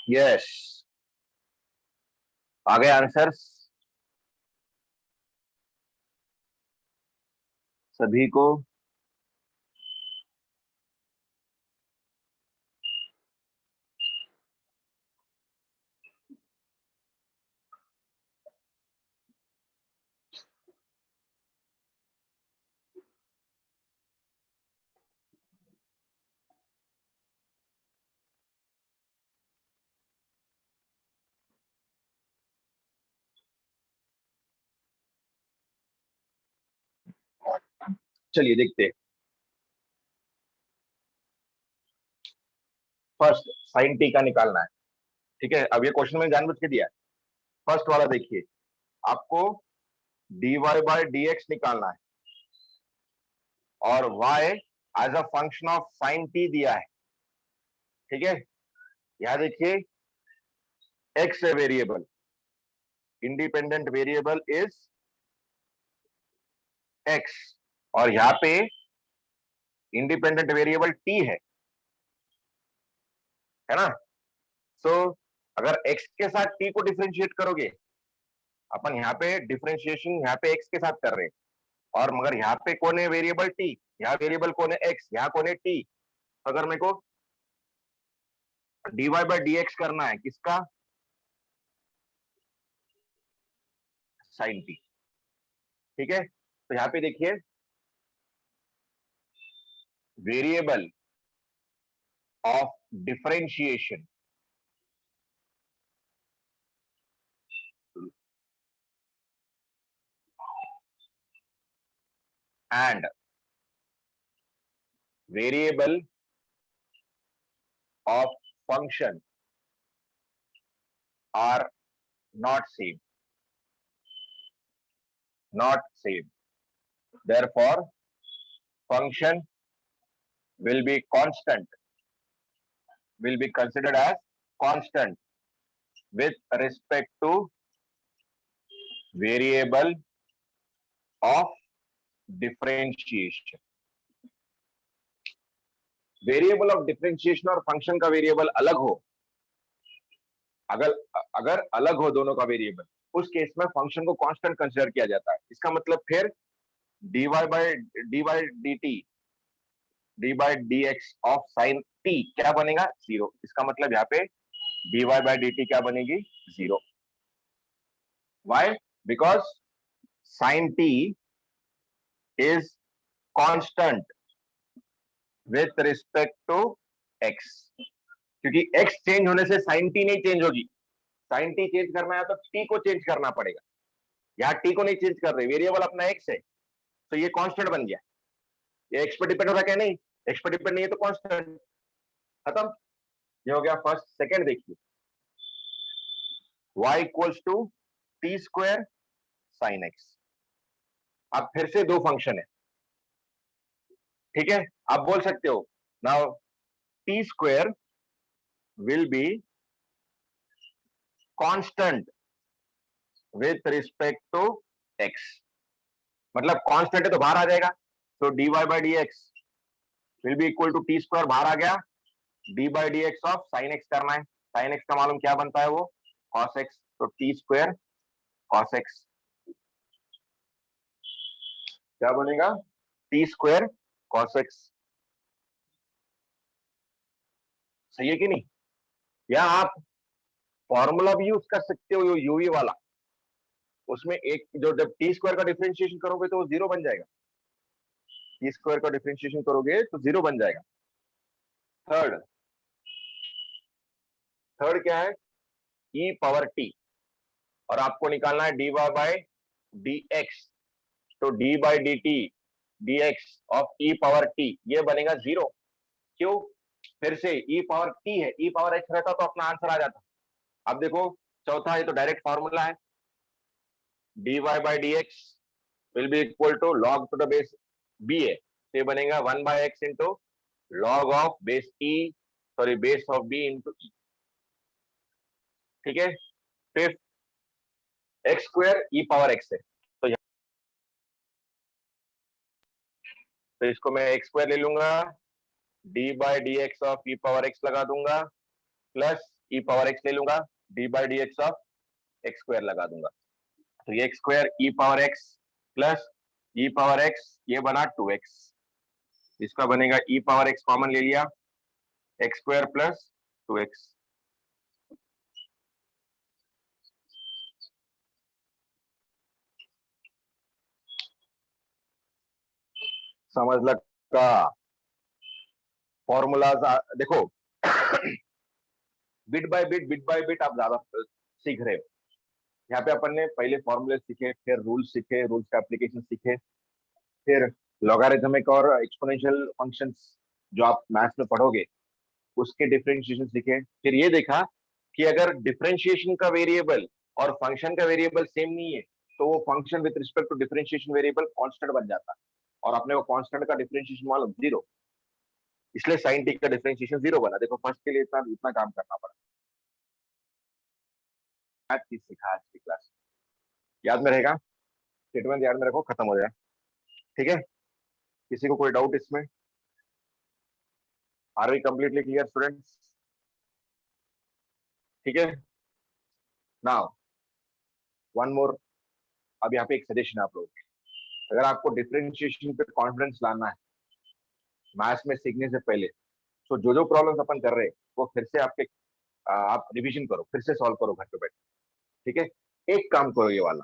yes, आ गए आंसर्स सभी को? चलिए देखते हैं। फर्स्ट साइन टी का निकालना है, ठीक है। अब ये क्वेश्चन में जानबूझ के दिया है। फर्स्ट वाला देखिए, आपको dy बाय dx निकालना है और y as a function of sine t दिया है, ठीक है। यहां देखिए x है variable, independent variable is x, और यहां पे इंडिपेंडेंट वेरिएबल t है ना। सो अगर x के साथ t को डिफरेंशिएट करोगे, अपन यहाँ पे डिफरेंशिएशन यहाँ पे x के साथ कर रहे हैं, और मगर यहाँ पे कौन है वेरिएबल t, यहाँ वेरिएबल कौन है x, यहाँ कौन है t। अगर मेरे को dy बाय dx करना है किसका, साइन t, ठीक है। तो यहाँ पे देखिए variable of differentiation and variable of function are not same, not same. Therefore, function will be constant, will be considered as constant with respect to variable of differentiation. Variable of differentiation और function का variable अलग हो, अगर अगर अलग हो दोनों का वेरिएबल, उस केस में फंक्शन को कांस्टेंट कंसीडर किया जाता है। इसका मतलब फिर dy by dt d by D x of sine T क्या बनेगा, जीरो। इसका मतलब यहाँ पे dy बाय dt क्या बनेगी, zero. Why, because sine t is constant with respect to x, क्योंकि x चेंज होने से साइन टी नहीं चेंज होगी। साइन टी चेंज करना है तो t को चेंज करना पड़ेगा, यहाँ t को नहीं चेंज कर रहे, वेरिएबल अपना x है, तो ये कांस्टेंट बन गया। ये x पर डिपेंड हो रहा है, नहीं x पर डिपेंड नहीं है तो कांस्टेंट, खत्म। ये हो गया फर्स्ट। सेकंड देखिए, y equals to t square sine x. अब फिर से दो फंक्शन है, ठीक है। आप बोल सकते हो now t square will be constant with respect to x, मतलब कांस्टेंट है तो बाहर आ जाएगा, तो dy by D x will be equal to t square, बाहर आ गया d by D x of sine x करना है। साइन एक्स का मालूम क्या बनता है, वो कॉस एक्स, तो टी स्क्वायर कॉस एक्स क्या बनेगा, टी स्क्वायर कॉस एक्स। सही है कि नहीं। या आप फॉर्मूला भी यूज कर सकते हो, यूवी वाला, उसमें एक जो जब टी स्क्वायर का डिफरेंशिएशन करोगे तो वो जीरो बन जाएगा, टी स्क्वायर का डिफरेंशिएशन करोगे तो जीरो बन जाएगा। थर्ड, थर्ड क्या है, ई पावर टी, और आपको निकालना है D Y by D X, तो D by D T D x of E power T ये बनेगा जीरो। क्यों, फिर से ई पावर टी है, ई पावर एक्स रहता तो अपना आंसर आ जाता। अब देखो चौथा, ये तो डायरेक्ट फॉर्मूला है, D Y by D x will be equal to log to the base B है, तो ये बनेगा 1 by X into log of base E, sorry base of B into E, ठीक है। Fifth, X square E power X है, तो इसको मैं एक्स स्क्वायर ले लूंगा, D by D x of E power X लगा दूंगा, प्लस ई पावर एक्स ले लूंगा, D by D x of x square लगा दूंगा। तो ये x square E power x plus E power x, ये बना 2x, इसका बनेगा ई पावर एक्स कॉमन ले लिया, एक्स स्क्वायर प्लस 2x। समझ लगा? फॉर्मूलाज देखो बिट बाय बिट आप ज्यादा सीख रहे हो। यहाँ पे अपन ने पहले फॉर्मूले सीखे, फिर रूल्स सीखे, रूल्स का एप्लीकेशन सीखे, फिर लॉगरिथमिक और एक्सपोनेंशियल फंक्शंस जो आप मैथ्स में पढ़ोगे उसके डिफरेंशिएशन सीखे। फिर ये देखा कि अगर डिफरेंशिएशन का वेरिएबल और फंक्शन का वेरिएबल सेम नहीं है तो वो function with respect to differentiation variable constant बन जाता है, और अपने को कांस्टेंट का डिफरेंशिएशन मालूम 0, इसलिए साइन टी का डिफरेंशिएशन 0 बना। देखो फर्स्ट के लिए इतना इतना काम करना पड़ा। मैथ चीज सीखा आज की क्लास, याद में रहेगा, स्टेटमेंट याद में रखो, खत्म हो जाए। ठीक है, किसी को कोई डाउट इसमें? Are we completely clear students? ठीक है, नाउ वन मोर। अब यहाँ पे एक सजेशन आप लोग, अगर आपको डिफरेंशिएशन पे कॉन्फिडेंस लाना है मैथ्स में सीखने से पहले, तो जो जो प्रॉब्लम्स अपन कर रहे हैं वो फिर से आपके आप रिवीजन करो, फिर से सॉल्व करो घर पे बैठ। ठीक है, एक काम करो, ये वाला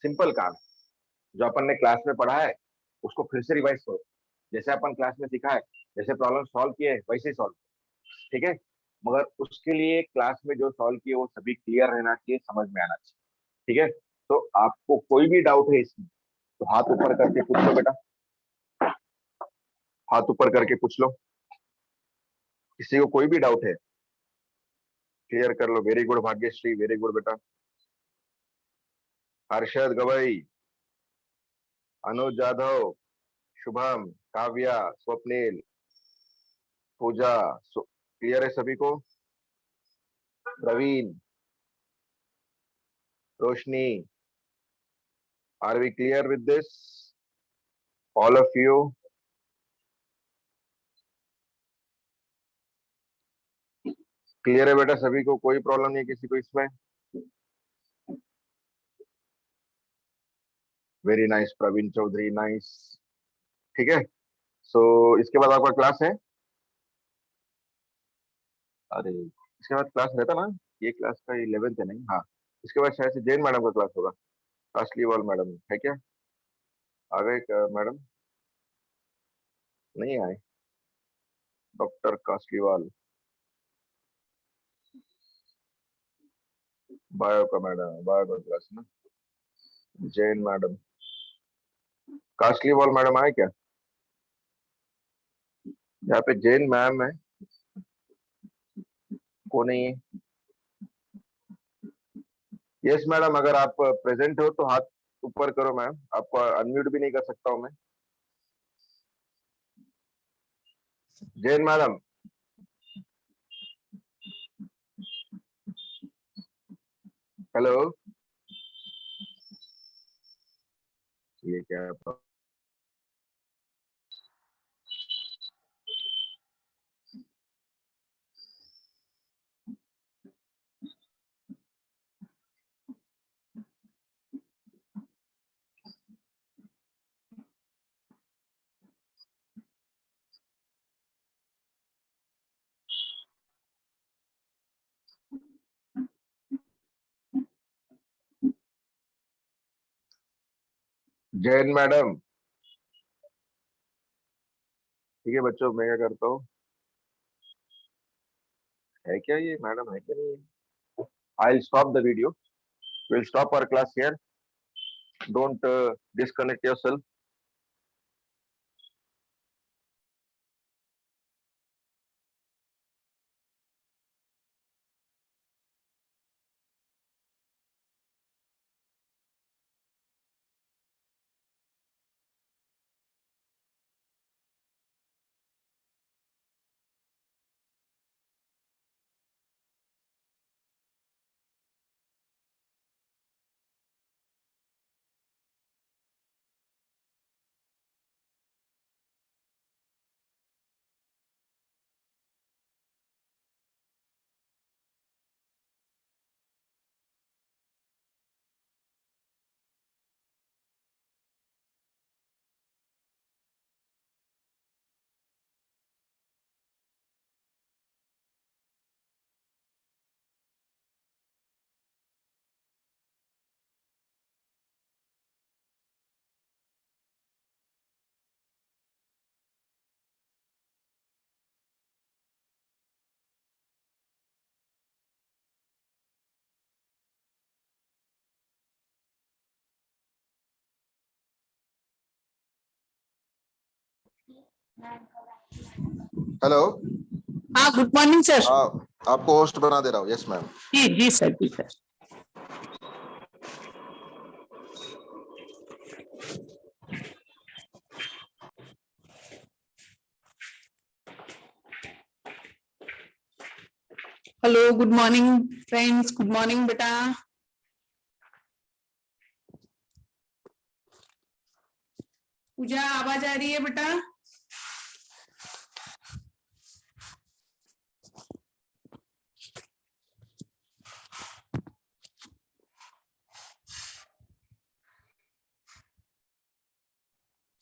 सिंपल काम जो अपन ने क्लास में पढ़ा है उसको फिर से रिवाइज करो, जैसे अपन क्लास में सीखा है, जैसे प्रॉब्लम सॉल्व किए वैसे ही सॉल्व। ठीक है, मगर उसके लिए क्लास में जो सॉल्व किए वो सभी क्लियर रहना चाहिए, समझ में आना चाहिए। ठीक है, तो आपको कोई भी डाउट है इसमें तो हाथ ऊपर करके पूछ लो बेटा, हाथ ऊपर करके पूछ लो, किसी को कोई भी डाउट है क्लियर कर लो। Very good Bhagyashree, very good बेटा। हर्षद गवई, अनुज जाधव, शुभम, काव्या, स्वप्निल, पूजा, क्लियर है सभी को? Praveen, Roshni, are we clear with this all of you? Clear है बेटा सभी को, कोई प्रॉब्लम नहीं है किसी को इसमें? Very nice Praveen Chaudhary, nice. ठीक है, सो इसके बाद आपका क्लास है, अरे इसके बाद क्लास रहता ना, ये क्लास का 11th है नहीं? हाँ, इसके बाद शायद से जैन मैडम का क्लास होगा। कासलीवाल मैडम है क्या? आ गए क्या मैडम? नहीं आए? डॉक्टर कासलीवाल, बायो का मैडम, बायो का क्लास ना। जैन मैडम, कासलीवाल मैडम आए क्या? यहाँ पे जैन मैम है, को नहीं है? यस मैडम, अगर आप प्रेजेंट हो तो हाथ ऊपर करो मैम, आपको अनम्यूट भी नहीं कर सकता हूँ मैं। जैन मैडम, हेलो, ये क्या जैन मैडम? ठीक है बच्चों, मैं क्या करता हूँ, है क्या ये मैडम, है क्या नहीं? I will stop the video, will stop our class here, don't disconnect yourself. Hello, हाँ, गुड मॉर्निंग सर। आपको होस्ट बना दे रहा हूँ। Yes ma'am. जी सर, जी sir. Hello, good morning friends, good morning बेटा। पूजा, आवाज आ रही है बेटा?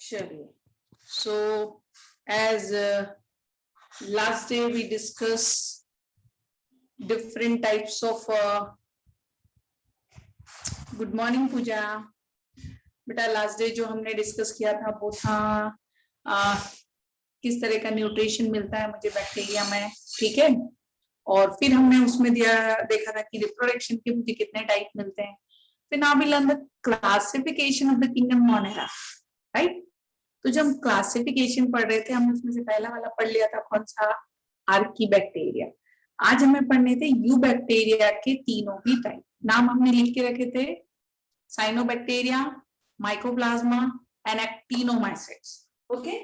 चलिए, so as last day we discuss different types of good morning Pooja. बेटा लास्ट डे जो हमने डिस्कस किया था वो था किस तरह का न्यूट्रिशन मिलता है मुझे बैक्टीरिया में, ठीक है। और फिर हमने उसमें देखा था कि रिप्रोडक्शन के मुझे कितने टाइप मिलते हैं। फिर now we learn the classification of the kingdom monera, right. तो जब हम क्लासिफिकेशन पढ़ रहे थे, हम उसमें से पहला वाला पढ़ लिया था, कौन सा? Archie bacteria. आज हमें पढ़ने थे यू बैक्टीरिया के तीनों ही टाइप। नाम हमने लिख के रखे थे, cyanobacteria, mycoplasma and actinomycetes. Okay,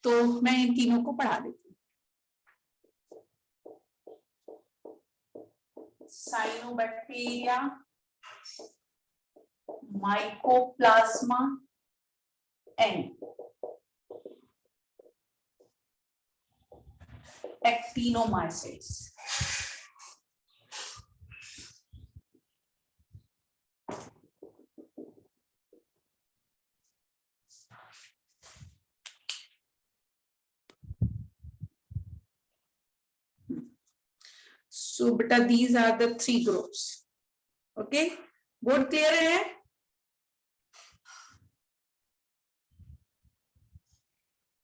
तो मैं इन तीनों को पढ़ा देती हूँ। Cyanobacteria, mycoplasma and actinomycetes. So beta, these are the three groups. Okay, board clear है?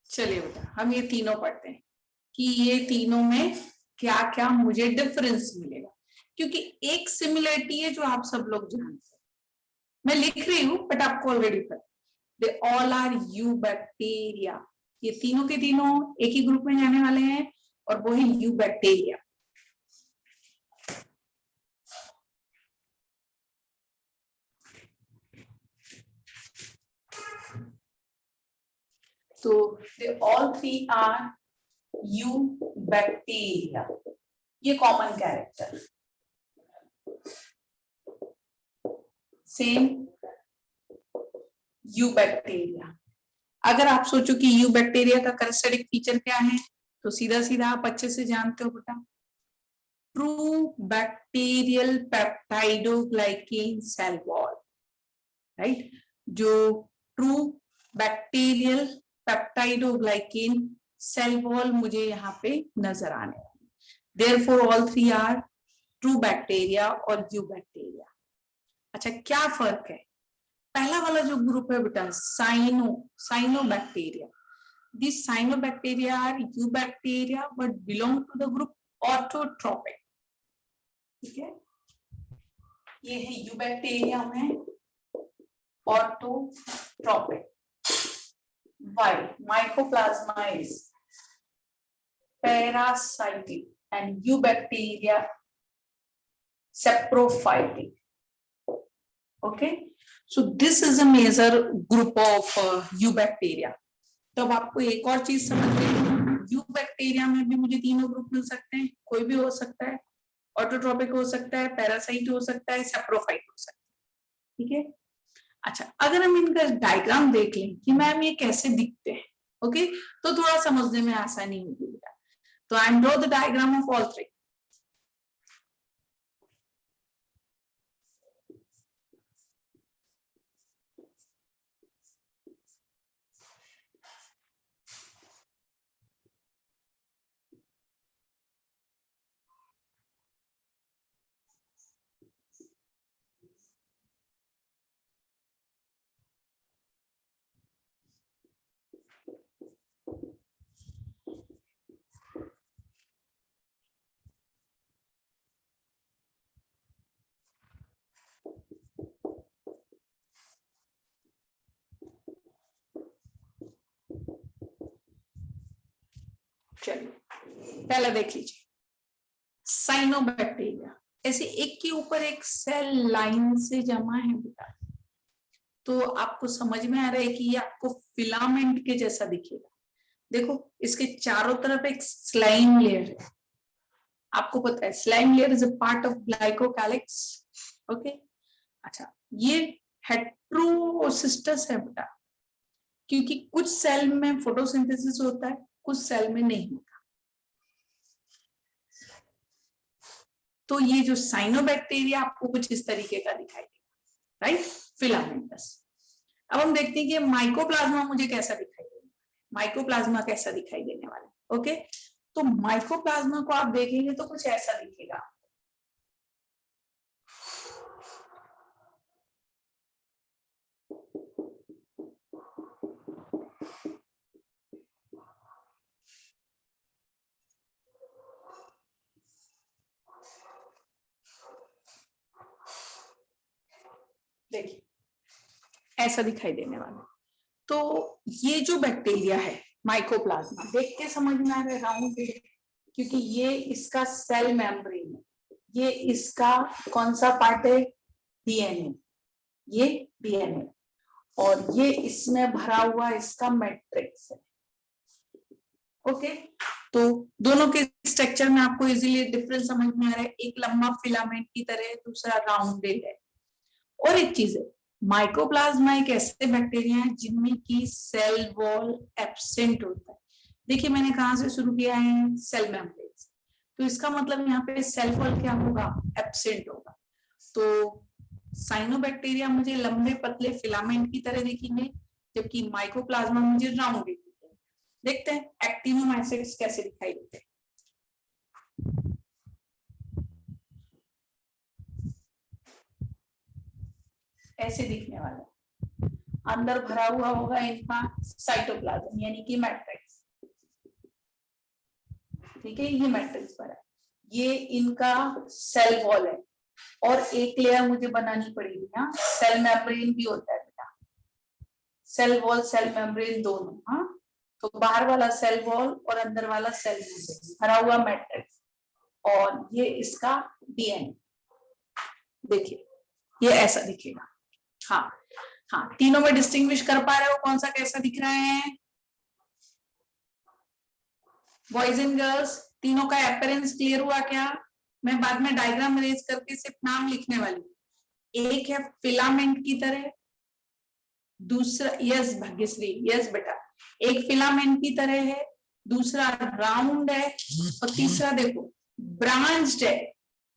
चलिए बेटा, हम ये तीनों पढ़ते हैं कि ये तीनों में क्या क्या मुझे डिफरेंस मिलेगा, क्योंकि एक सिमिलरिटी है जो आप सब लोग जानते हैं। मैं लिख रही हूं बट आपको ऑलरेडी पता, they all are eubacteria. ये तीनों के तीनों एक ही ग्रुप में जाने वाले हैं और वो है यू बैक्टीरिया। तो they all three are eubacteria. ये common character, same eubacteria. अगर आप सोचो कि यू बैक्टीरिया का कैरेक्टरिस्टिक फीचर क्या है, तो सीधा सीधा आप अच्छे से जानते हो बेटा, true bacterial peptidoglycan cell wall, right. जो true bacterial peptidoglycan cell wall मुझे यहाँ पे नजर आने वाली। Therefore all three are true bacteria और यू बैक्टीरिया। अच्छा, क्या फर्क है? पहला वाला जो ग्रुप है बेटा, cyanobacteria. This cyanobacteria are eubacteria but belong to the group autotrophic, ठीक है। ये है यू बैक्टीरिया में autotrophic. While mycoplasma is parasitic and eubacteria saprophytic. Okay, so this is a major group of eubacteria. तो अब आपको एक और चीज समझ गई, यूबैक्टीरिया में भी मुझे तीनों ग्रुप मिल सकते हैं, कोई भी हो सकता है, ऑटोट्रोपिक हो सकता है, पैरासाइट हो सकता है, सैप्रोफाइट हो सकता है, ठीक है। अच्छा, अगर हम इनका डायग्राम देख लें कि मैम ये कैसे दिखते हैं, ओके, तो थोड़ा समझने में आसानी होगी। तो I am draw the diagram of all three. चलिए पहला देख लीजिए, साइनोबैक्टीरिया ऐसे एक के ऊपर एक सेल लाइन से जमा है बेटा, तो आपको समझ में आ रहा है कि ये आपको फिलामेंट के जैसा दिखेगा। देखो इसके चारों तरफ एक स्लाइम लेयर है, आपको पता है slime layer is a part of glycocalyx. Okay, अच्छा ये हेट्रोसिस्टस है बेटा, क्योंकि कुछ सेल में फोटोसिंथेसिस होता है, कुछ सेल में नहीं होता। तो ये जो साइनोबैक्टीरिया आपको कुछ इस तरीके का दिखाई देगा, राइट, फिलामेंटस। अब हम देखते हैं कि माइकोप्लाज्मा मुझे कैसा दिखाई देगा, माइकोप्लाज्मा कैसा दिखाई देने वाला है। ओके, तो माइकोप्लाज्मा को आप देखेंगे तो कुछ ऐसा दिखेगा। देखिए ऐसा दिखाई देने वाला। तो ये जो बैक्टीरिया है माइकोप्लाज्मा, देख के समझ में आ रहा है राउंड, क्योंकि ये इसका सेल मेम्ब्रेन है, ये इसका कौन सा पार्ट है, डीएनए, ये डीएनए, और ये इसमें भरा हुआ इसका मैट्रिक्स है। ओके, तो दोनों के स्ट्रक्चर में आपको इजीली डिफरेंस समझ में आ रहा है, एक लंबा फिलामेंट की तरह है, दूसरा राउंडेड है। और एक चीज है, माइकोप्लाज्मा एक ऐसे बैक्टीरिया है जिनमें की सेल वॉल एब्सेंट होता है। देखिए मैंने कहां से शुरू किया है, सेल मेम्ब्रेन से, तो इसका मतलब यहाँ पे सेल वॉल क्या होगा, एब्सेंट होगा। तो साइनोबैक्टीरिया मुझे लंबे पतले फिलामेंट की तरह दिखेंगे, जबकि माइकोप्लाज्मा मुझे राउंडेड दिखेंगे। देखते हैं एक्टिनोमाइसीट्स कैसे दिखाई देते हैं। ऐसे दिखने वाला, अंदर भरा हुआ होगा इनका साइटोप्लाज्म यानी कि मैट्रिक्स, ठीक है, ये मैट्रिक्स भरा है, ये इनका सेल वॉल है, और एक लेयर मुझे बनानी पड़ेगी, हाँ सेल मेम्ब्रेन भी होता है बेटा, सेल वॉल सेल मेम्ब्रेन दोनों, हाँ, तो बाहर वाला सेल वॉल और अंदर वाला सेल मेम्ब्रेन भरा हुआ मैट्रिक्स, और ये इसका डीएनए। देखिए ये ऐसा दिखेगा। हाँ हाँ, तीनों में डिस्टिंग्विश कर पा रहे हो कौन सा कैसा दिख रहा है, बॉयज एंड गर्ल्स, तीनों का अपीयरेंस क्लियर हुआ क्या? मैं बाद में डायग्राम अरेंज करके सिर्फ नाम लिखने वाली हूँ। एक है फिलामेंट की तरह, दूसरा, यस भाग्यश्री, यस बेटा, एक फिलामेंट की तरह है, दूसरा राउंड है, और तीसरा देखो ब्रांच्ड है,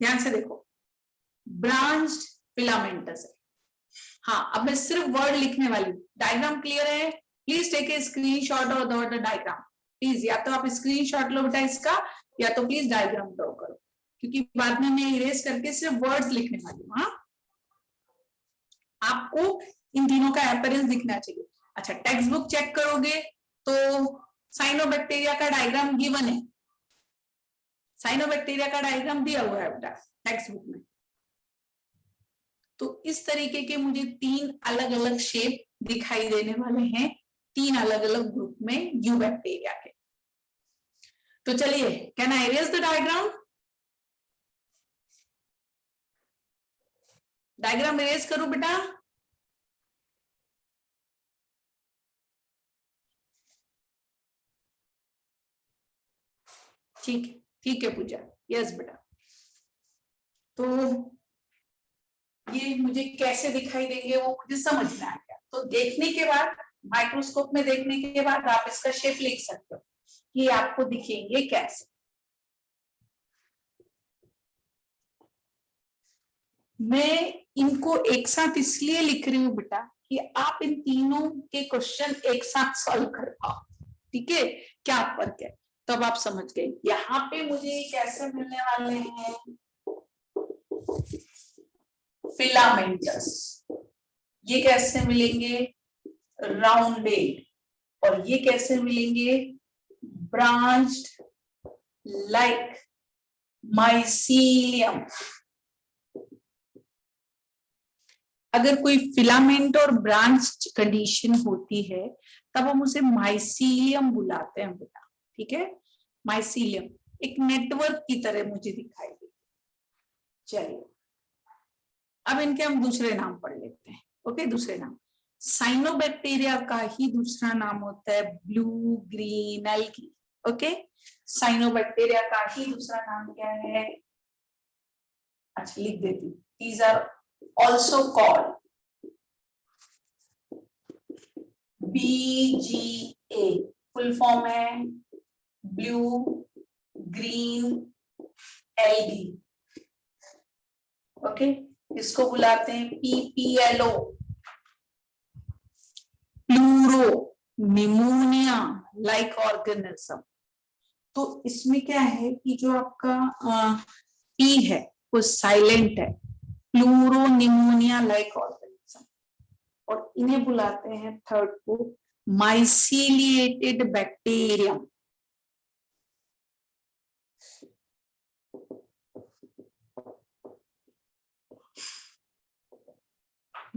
ध्यान से देखो, ब्रांच्ड फिलामेंटस है। हाँ, अब मैं सिर्फ वर्ड लिखने वाली हूँ। डायग्राम क्लियर है? Please take a screenshot of the diagram please, या तो आप स्क्रीनशॉट लो बेटा इसका, या तो प्लीज डायग्राम ड्रॉ करो, क्योंकि बाद में मैं इरेज करके सिर्फ वर्ड्स लिखने वाली हूँ। हाँ, आपको इन तीनों का अपीयरेंस दिखना चाहिए। अच्छा, टेक्स्ट बुक चेक करोगे तो साइनोबैक्टीरिया का डायग्राम गिवन है, साइनोबैक्टीरिया का डायग्राम दिया हुआ है बेटा टेक्स्ट बुक में। तो इस तरीके के मुझे तीन अलग अलग शेप दिखाई देने वाले हैं, तीन अलग अलग ग्रुप में यू बैक्टीरिया के। तो चलिए, can I erase the diagram? Diagram erase करूं बेटा? ठीक है पूजा, यस बेटा। तो ये मुझे कैसे दिखाई देंगे वो मुझे समझ में आ गया। तो देखने के बाद, माइक्रोस्कोप में देखने के बाद आप इसका शेप लिख सकते हो कि आपको दिखेंगे कैसे। मैं इनको एक साथ इसलिए लिख रही हूँ बेटा कि आप इन तीनों के क्वेश्चन एक साथ सॉल्व कर पाओ, ठीक है, क्या फर्क है, तब आप समझ गए। यहाँ पे मुझे कैसे मिलने वाले हैं फिलामेंटस, ये कैसे मिलेंगे राउंडेड, और ये कैसे मिलेंगे ब्रांच्ड लाइक माइसीलियम। अगर कोई फिलामेंट और ब्रांच कंडीशन होती है तब हम उसे माइसीलियम बुलाते हैं बेटा, ठीक है। माइसीलियम एक नेटवर्क की तरह मुझे दिखाई दे। चलिए अब इनके हम दूसरे नाम पढ़ लेते हैं। ओके, दूसरे नाम साइनोबैक्टीरिया का ही दूसरा नाम होता है blue green algae. Okay, cyanobacteria का ही दूसरा नाम क्या है? अच्छा लिख देती हूँ। These are also called BGA, full form है ब्लू ग्रीन एल्गी। ओके, इसको बुलाते हैं PPLO, pleuro pneumonia like organism. तो इसमें क्या है कि जो आपका P है वो साइलेंट है, प्लूरो निमोनिया लाइक ऑर्गेनिज्म। और इन्हें बुलाते हैं थर्ड को माइसीलिएटेड bacterium.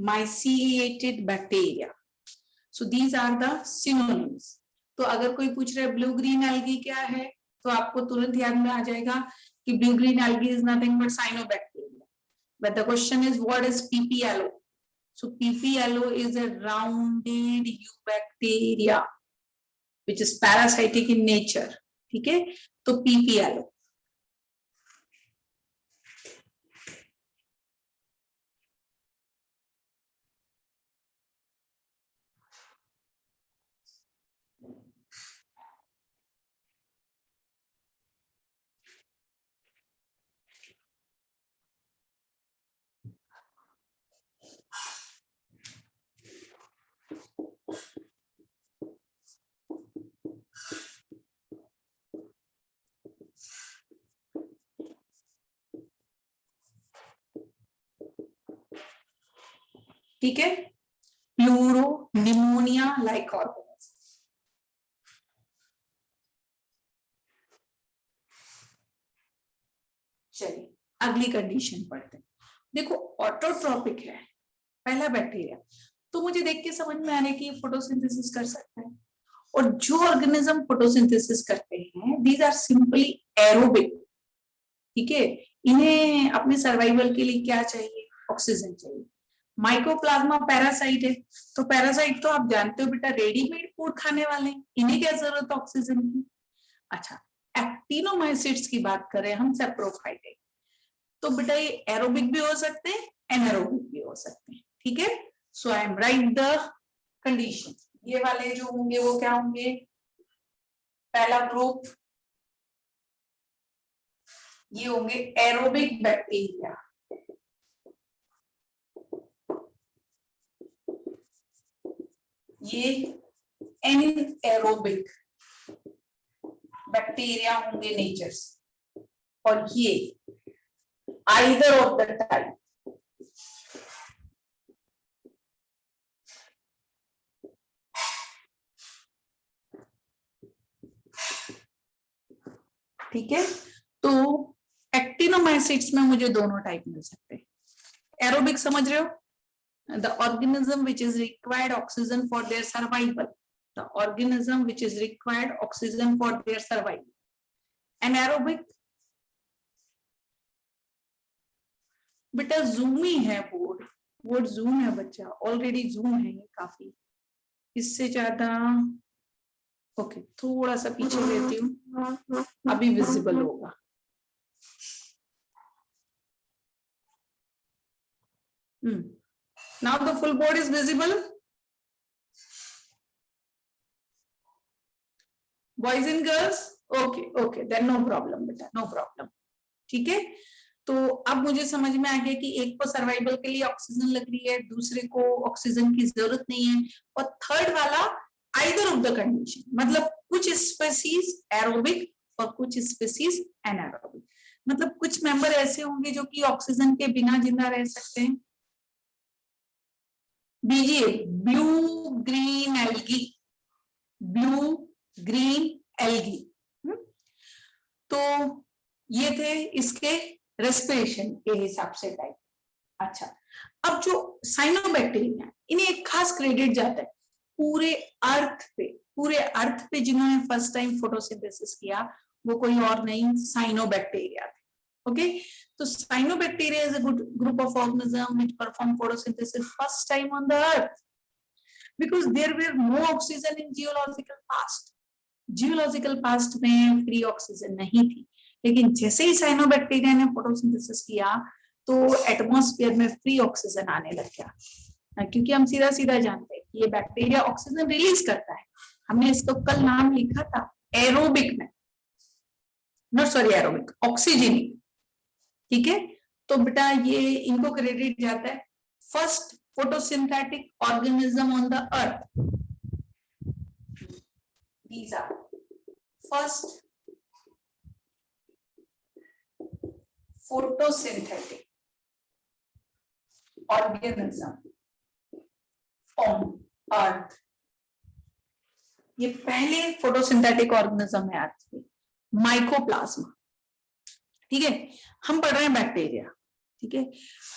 myceliated bacteria. So these are the synonyms. तो अगर कोई पूछ रहा है ब्लू ग्रीन एल्गी क्या है, तो आपको तुरंत याद में आ जाएगा कि blue green algae is nothing but cyanobacteria. But the question is what is PPLO? So PPLO is a rounded eubacteria which is parasitic in nature. ठीक है, तो PPLO ठीक है, प्लूरो निमोनिया लाइक ऑर्गेनिज्म। चलिए अगली कंडीशन पढ़ते हैं। देखो ऑटोट्रोपिक है पहला बैक्टीरिया, तो मुझे देख के समझ में आ रहा है कि फोटोसिंथेसिस कर सकता है। और जो ऑर्गेनिज्म फोटोसिंथेसिस करते हैं दीज आर सिंपली एरोबिक। ठीक है, इन्हें अपने सर्वाइवल के लिए क्या चाहिए? ऑक्सीजन चाहिए। माइकोप्लाज्मा पैरासाइट है, तो पैरासाइट तो आप जानते हो बेटा रेडीमेड फूड खाने वाले, इन्हें क्या जरूरत है ऑक्सीजन की? अच्छा, एक्टिनोमाइसिट्स की बात करें हम सेप्रोफाइट, तो बेटा ये एरोबिक भी हो सकते हैं एनारोबिक भी हो सकते हैं। ठीक है, so I am write the condition. ये वाले जो होंगे वो क्या होंगे? पहला ग्रुप ये होंगे एरोबिक बैक्टीरिया, ये एनएरोबिक बैक्टीरिया होंगे नेचर से, और ये आइदर ऑफ द टाइप ठीक है। तो एक्टिनोमाइसिट्स में मुझे दोनों टाइप मिल सकते हैं। एरोबिक समझ रहे हो? The organism which is required oxygen for their survival. The organism which is required oxygen for their survival. Anaerobic बेटा जूम ही है बोर्ड जूम है बच्चा, ऑलरेडी जूम है ये काफी, इससे ज्यादा ओके थोड़ा सा पीछे लेती हूँ, अभी विजिबल होगा। Now the full board is visible. Boys and girls, okay, then no problem बेटा, no problem. ठीक है, तो अब मुझे समझ में आ गया कि एक को सर्वाइवल के लिए ऑक्सीजन लग रही है, दूसरे को ऑक्सीजन की जरूरत नहीं है, और थर्ड वाला आइदर ऑफ द कंडीशन, मतलब कुछ स्पीसीज एरोबिक और कुछ स्पीसीज एनारोबिक। मतलब कुछ मेंबर ऐसे होंगे जो कि ऑक्सीजन के बिना जिंदा रह सकते हैं। BGA blue green algae, blue green algae. तो ये थे इसके रेस्पिरेशन के हिसाब से टाइप। अच्छा, अब जो साइनोबैक्टीरिया इन्हें एक खास क्रेडिट जाता है पूरे अर्थ पे जिन्होंने फर्स्ट टाइम फोटोसिंथेसिस किया वो कोई और नहीं, साइनोबैक्टीरिया थे। ओके, तो cyanobacteria is a good group of organism which perform photosynthesis first time on the earth because there were no oxygen in geological past. Geological past में फ्री ऑक्सीजन नहीं थी, लेकिन जैसे ही साइनोबैक्टीरिया ने फोटोसिंथेसिस किया तो एटमॉस्फेयर में फ्री ऑक्सीजन आने लग गया, क्योंकि हम सीधा सीधा जानते हैं कि ये बैक्टीरिया ऑक्सीजन रिलीज करता है। हमने इसको कल नाम लिखा था एरोबिक में, नॉट सॉरी एरोबिक, ऑक्सीजनिक। ठीक है, तो बेटा ये इनको क्रेडिट जाता है first photosynthetic organism on the earth. These are first photosynthetic organism on earth। ये पहले फोटोसिंथेटिक ऑर्गेनिज्म है अर्थ पे, माइकोप्लाज्मा। ठीक है, हम पढ़ रहे हैं बैक्टीरिया। ठीक है,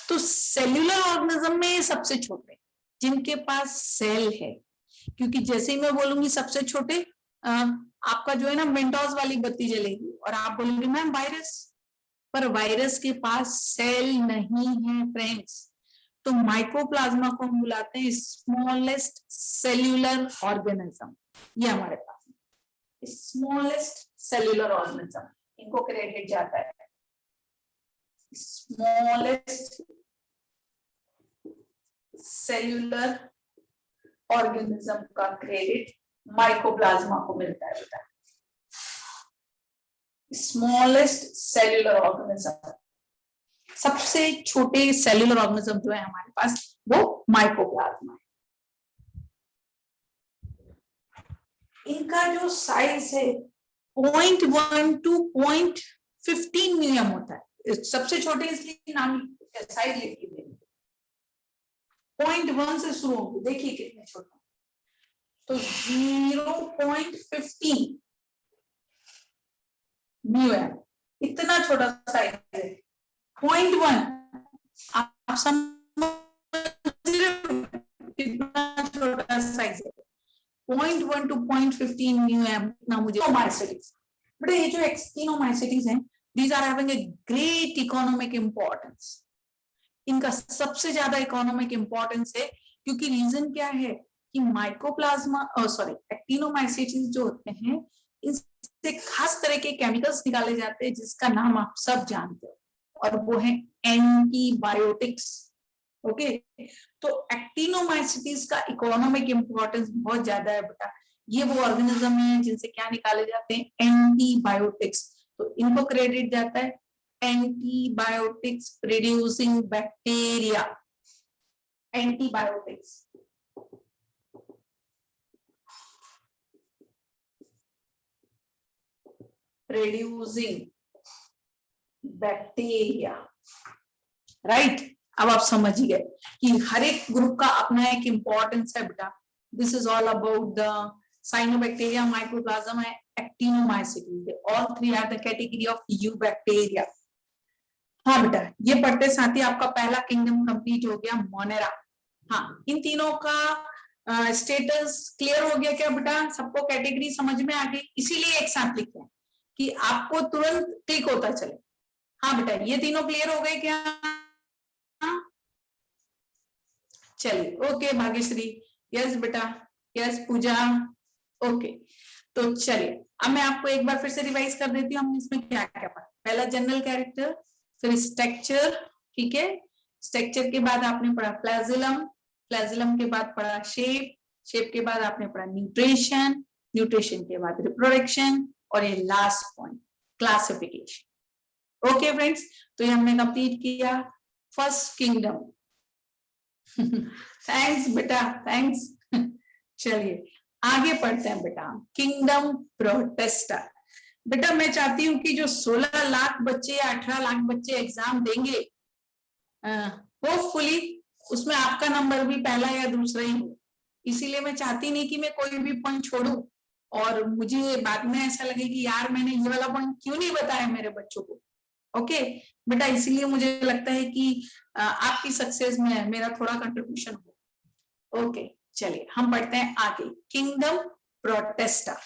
तो सेल्यूलर ऑर्गेनिज्म में सबसे छोटे जिनके पास सेल है, क्योंकि जैसे ही मैं बोलूंगी सबसे छोटे, आपका जो है ना मेंटोस वाली बत्ती जलेगी और आप बोलेंगे मैम वायरस, पर वायरस के पास सेल नहीं है फ्रेंड्स। तो माइकोप्लाज्मा को हम बुलाते हैं स्मॉलेस्ट सेल्यूलर ऑर्गेनिज्म। ये हमारे पास स्मॉलेस्ट सेल्यूलर ऑर्गेनिज्म, इनको क्रेडिट जाता है स्मॉलेस्ट सेल्यूलर ऑर्गेनिज्म का क्रेडिट माइकोप्लाज्मा को मिलता है बेटा। स्मॉलेस्ट सेल्यूलर ऑर्गेनिज्म, सबसे छोटे सेल्यूलर ऑर्गेनिज्म जो है हमारे पास वो माइकोप्लाज्मा है। इनका जो साइज है 0.1 to 0.15 मिलियन होता है। सबसे छोटे इसलिए नाम साइज लिखी हुई 0.1 से शुरू होंगे, देखिए कितने छोटे, तो 0.15 म्यूएम, इतना छोटा साइज है। 0.1 आप समझ रहे हो कितना छोटा साइज है, 0.1 to 0.15 म्यूएम। इतना मुझे माइसेटिक्स, बट ये जो एक्टिनोमाइसेटिस हैं, these are having a great economic importance। इनका सबसे ज्यादा इकोनॉमिक इंपॉर्टेंस है, क्योंकि रीजन क्या है कि माइकोप्लाज्मा सॉरी एक्टिनोमाइसेटिस जो होते हैं, इससे खास तरह के केमिकल्स निकाले जाते हैं जिसका नाम आप सब जानते हो, और वो है एंटीबायोटिक्स। ओके, तो एक्टिनोमाइसेटिस का इकोनॉमिक इंपॉर्टेंस बहुत ज्यादा है बेटा। ये वो ऑर्गेनिज्म है जिनसे क्या निकाले जाते हैं, एंटीबायोटिक्स। तो इनको क्रेडिट जाता है antibiotics producing bacteria, antibiotics producing bacteria, right? अब आप समझ गए कि हर एक ग्रुप का अपना एक इंपॉर्टेंस है बेटा। This is all about the cyanobacteria, mycoplasma है, एक्टिनोमाइसेटिस, all three are the category of eubacteria। हाँ बेटा, ये पढ़ते साथ ही आपका पहला किंगडम कंप्लीट हो गया, मोनेरा। हाँ, इन तीनों का स्टेटस क्लियर हो गया क्या बेटा? सबको कैटेगरी समझ में आ गई, इसीलिए एक साथ लिखे हैं कि आपको तुरंत क्लिक होता चले। हाँ बेटा, ये तीनों क्लियर हो गए क्या? चलिए, ओके भाग्यश्री, यस बेटा, यस पूजा, ओके। तो चलिए, अब मैं आपको एक बार फिर से रिवाइज कर देती हूँ, हमने इसमें क्या क्या पढ़ा। पहला जनरल कैरेक्टर, फिर स्ट्रक्चर, ठीक है। स्ट्रक्चर के बाद आपने पढ़ा फ्लैजिलम, फ्लैजिलम के बाद पढ़ा शेप, शेप के बाद आपने पढ़ा न्यूट्रिशन, न्यूट्रिशन के बाद रिप्रोडक्शन, और ये last point classification. Okay friends, तो ये हमने कंप्लीट किया फर्स्ट किंगडम। थैंक्स बेटा, थैंक्स। चलिए आगे पढ़ते हैं बेटा, किंगडम प्रोटेस्टा। बेटा मैं चाहती हूँ कि जो 16 लाख बच्चे या 18 लाख बच्चे एग्जाम देंगे, होपफुली उसमें आपका नंबर भी पहला या दूसरा ही हो। इसीलिए मैं चाहती नहीं कि मैं कोई भी पॉइंट छोड़ूं और मुझे बाद में ऐसा लगे कि यार मैंने ये वाला पॉइंट क्यों नहीं बताया मेरे बच्चों को। ओके बेटा, इसीलिए मुझे लगता है कि आपकी सक्सेस में मेरा थोड़ा कंट्रीब्यूशन हो। ओके चलिए हम पढ़ते हैं आगे, किंगडम प्रोटेस्टा।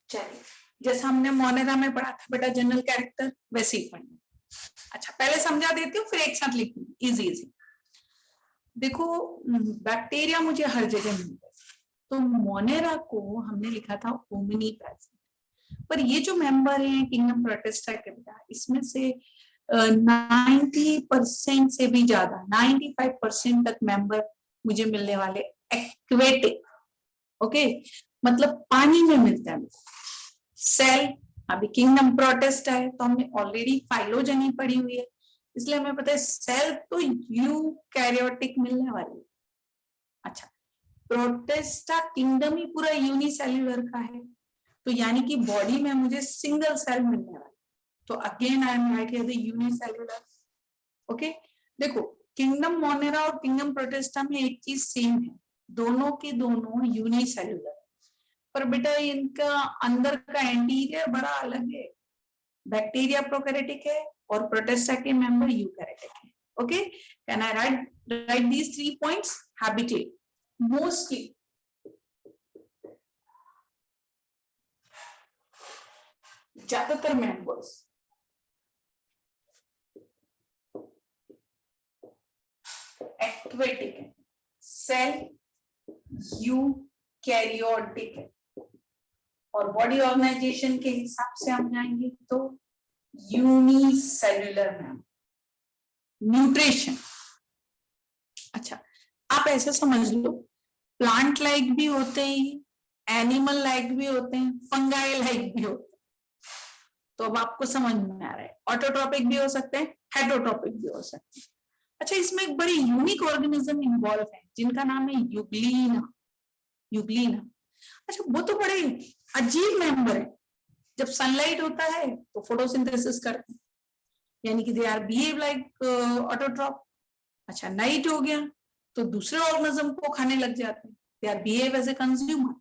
चलिए, जैसा हमने मोनेरा में पढ़ा था बेटा जनरल कैरेक्टर, वैसे ही पढ़ना। अच्छा, पहले समझा देती हूँ फिर एक साथ लिखूंगी, इजी इजी। देखो बैक्टीरिया मुझे हर जगह मिलता है, तो मोनेरा को हमने लिखा था ओमनी प्रेजेंट, पर ये जो मेंबर है किंगडम प्रोटिस्टा के बेटा, इसमें से 90% से भी ज्यादा 95% तक मेंबर मुझे मिलने वाले एक्वेटिक, ओके, मतलब पानी में मिलता है। सेल, अभी किंगडम प्रोटिस्टा है तो हमने ऑलरेडी फाइलोजेनी पढ़ी हुई है, इसलिए हमें पता है सेल तो यूकैरियोटिक मिलने वाली है। अच्छा, प्रोटिस्टा किंगडम ही पूरा यूनिसेल्युलर का है, तो यानी कि बॉडी में मुझे सिंगल सेल मिलने वाला है, तो again I am right here the unicellular. Okay, देखो किंगडम मोनेरा और किंगडम प्रोटिस्टा में एक चीज सेम है, दोनों के दोनों यूनिसेल्युलर, पर बेटा इनका अंदर का एंटीरियर बड़ा अलग है। बैक्टीरिया प्रोकैरियोटिक है और प्रोटिस्टा के मेंबर यूकैरियोटिक है। Okay, can I right these 3 points? Habitat, mostly ज्यादातर मेंबर्स एक्वेटिक है, सेल यूकैरियोटिक है, और बॉडी ऑर्गेनाइजेशन के हिसाब से हम जाएंगे तो यूनिसेल्युलर मेंबर। न्यूट्रिशन, अच्छा आप ऐसे समझ लो, प्लांट लाइक भी होते हैं, एनिमल लाइक भी होते हैं, फंगाई लाइक भी होते हैं, तो अब आपको समझ में आ रहा है, ऑटोट्रॉपिक भी हो सकते हैं, हेटरोट्रॉपिक भी हो सकते हैं। अच्छा, इसमें एक बड़ी यूनिक ऑर्गेनिज्म इन्वॉल्व है जिनका नाम है यूग्लिना। यूग्लिना, अच्छा वो तो बड़े अजीब मेंबर है, जब सनलाइट होता है तो फोटोसिंथेसिस करते हैं, यानी कि they are behave like autotroph. अच्छा, नाइट हो गया तो दूसरे ऑर्गेनिज्म को खाने लग जाते हैं, they are behave as a consumer.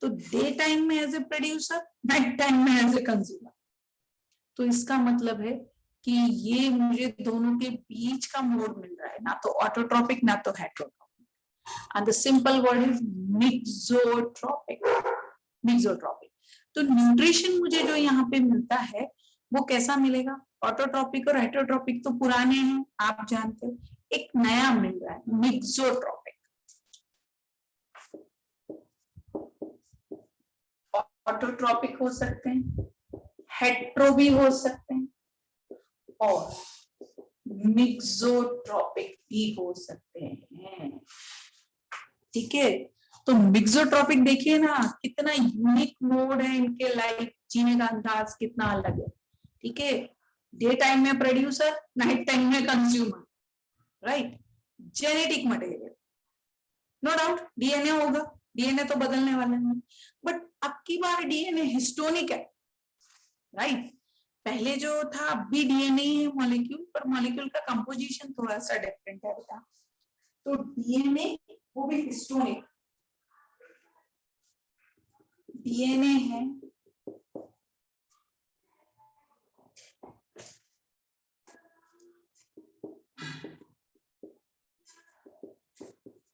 तो डे टाइम में as a producer, night time में एज ए कंज्यूमर। तो इसका मतलब है कि ये मुझे दोनों के बीच का मोड मिल रहा है, ना तो ऑटोट्रॉपिक ना तो heterotrophic, and the simple word is mixotrophic. Mixotrophic, तो न्यूट्रिशन मुझे जो यहाँ पे मिलता है वो कैसा मिलेगा? ऑटोट्रॉपिक और हेटरोट्रॉपिक तो पुराने हैं, आप जानते हो, एक नया मिल रहा है मिक्सोट्रॉपिक। ऑटोट्रॉपिक हो सकते हैं, हेट्रो भी हो सकते हैं, और मिक्सोट्रॉपिक भी हो सकते हैं। ठीक है, तो मिक्सोट्रॉपिक देखिए ना, कितना यूनिक मोड है इनके, लाइफ जीने का अंदाज कितना अलग है। ठीक है, डे टाइम में प्रोड्यूसर, नाइट टाइम में consumer, right. Genetic material, no doubt DNA होगा, डीएनए तो बदलने वाला नहीं, बट अब की बार डीएनए हिस्टोनिक है, राइट। पहले जो था, अब भी डीएनए है मॉलिक्यूल, पर मॉलिक्यूल का कंपोजिशन थोड़ा सा डिफरेंट है बेटा, तो डीएनए वो भी हिस्टोनिक डीएनए है,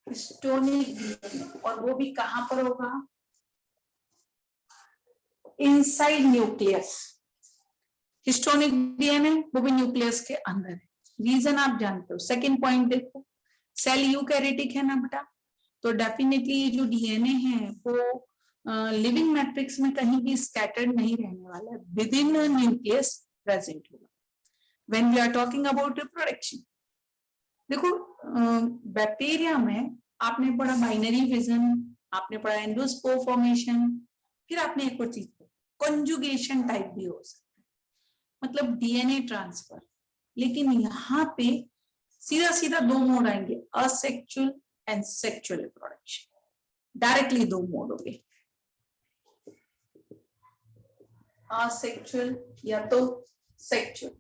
हिस्टोनिक डीएनए, और वो भी कहां पर होगा? Inside nucleus. हिस्टोनिक डीएनए वो भी न्यूक्लियस के अंदर है, रीजन आप जानते हो। सेकंड पॉइंट देखो, सेल यूकैरियोटिक है ना बेटा, तो डेफिनेटली ये जो डीएनए है वो लिविंग मैट्रिक्स में कहीं भी स्कैटर्ड नहीं रहने वाला है, विद इन न्यूक्लियस प्रेजेंट होगा when we are talking about reproduction. देखो बैक्टीरिया में आपने पढ़ा बाइनरी फिजन, आपने पढ़ा एंडोस्पोर फॉर्मेशन, फिर आपने एक और चीज कंजुगेशन टाइप भी हो सकता है, मतलब डीएनए ट्रांसफर। लेकिन यहाँ पे सीधा सीधा दो मोड आएंगे, asexual and sexual reproduction, directly दो मोड हो गए, असेक्सुअल या तो सेक्सुअल,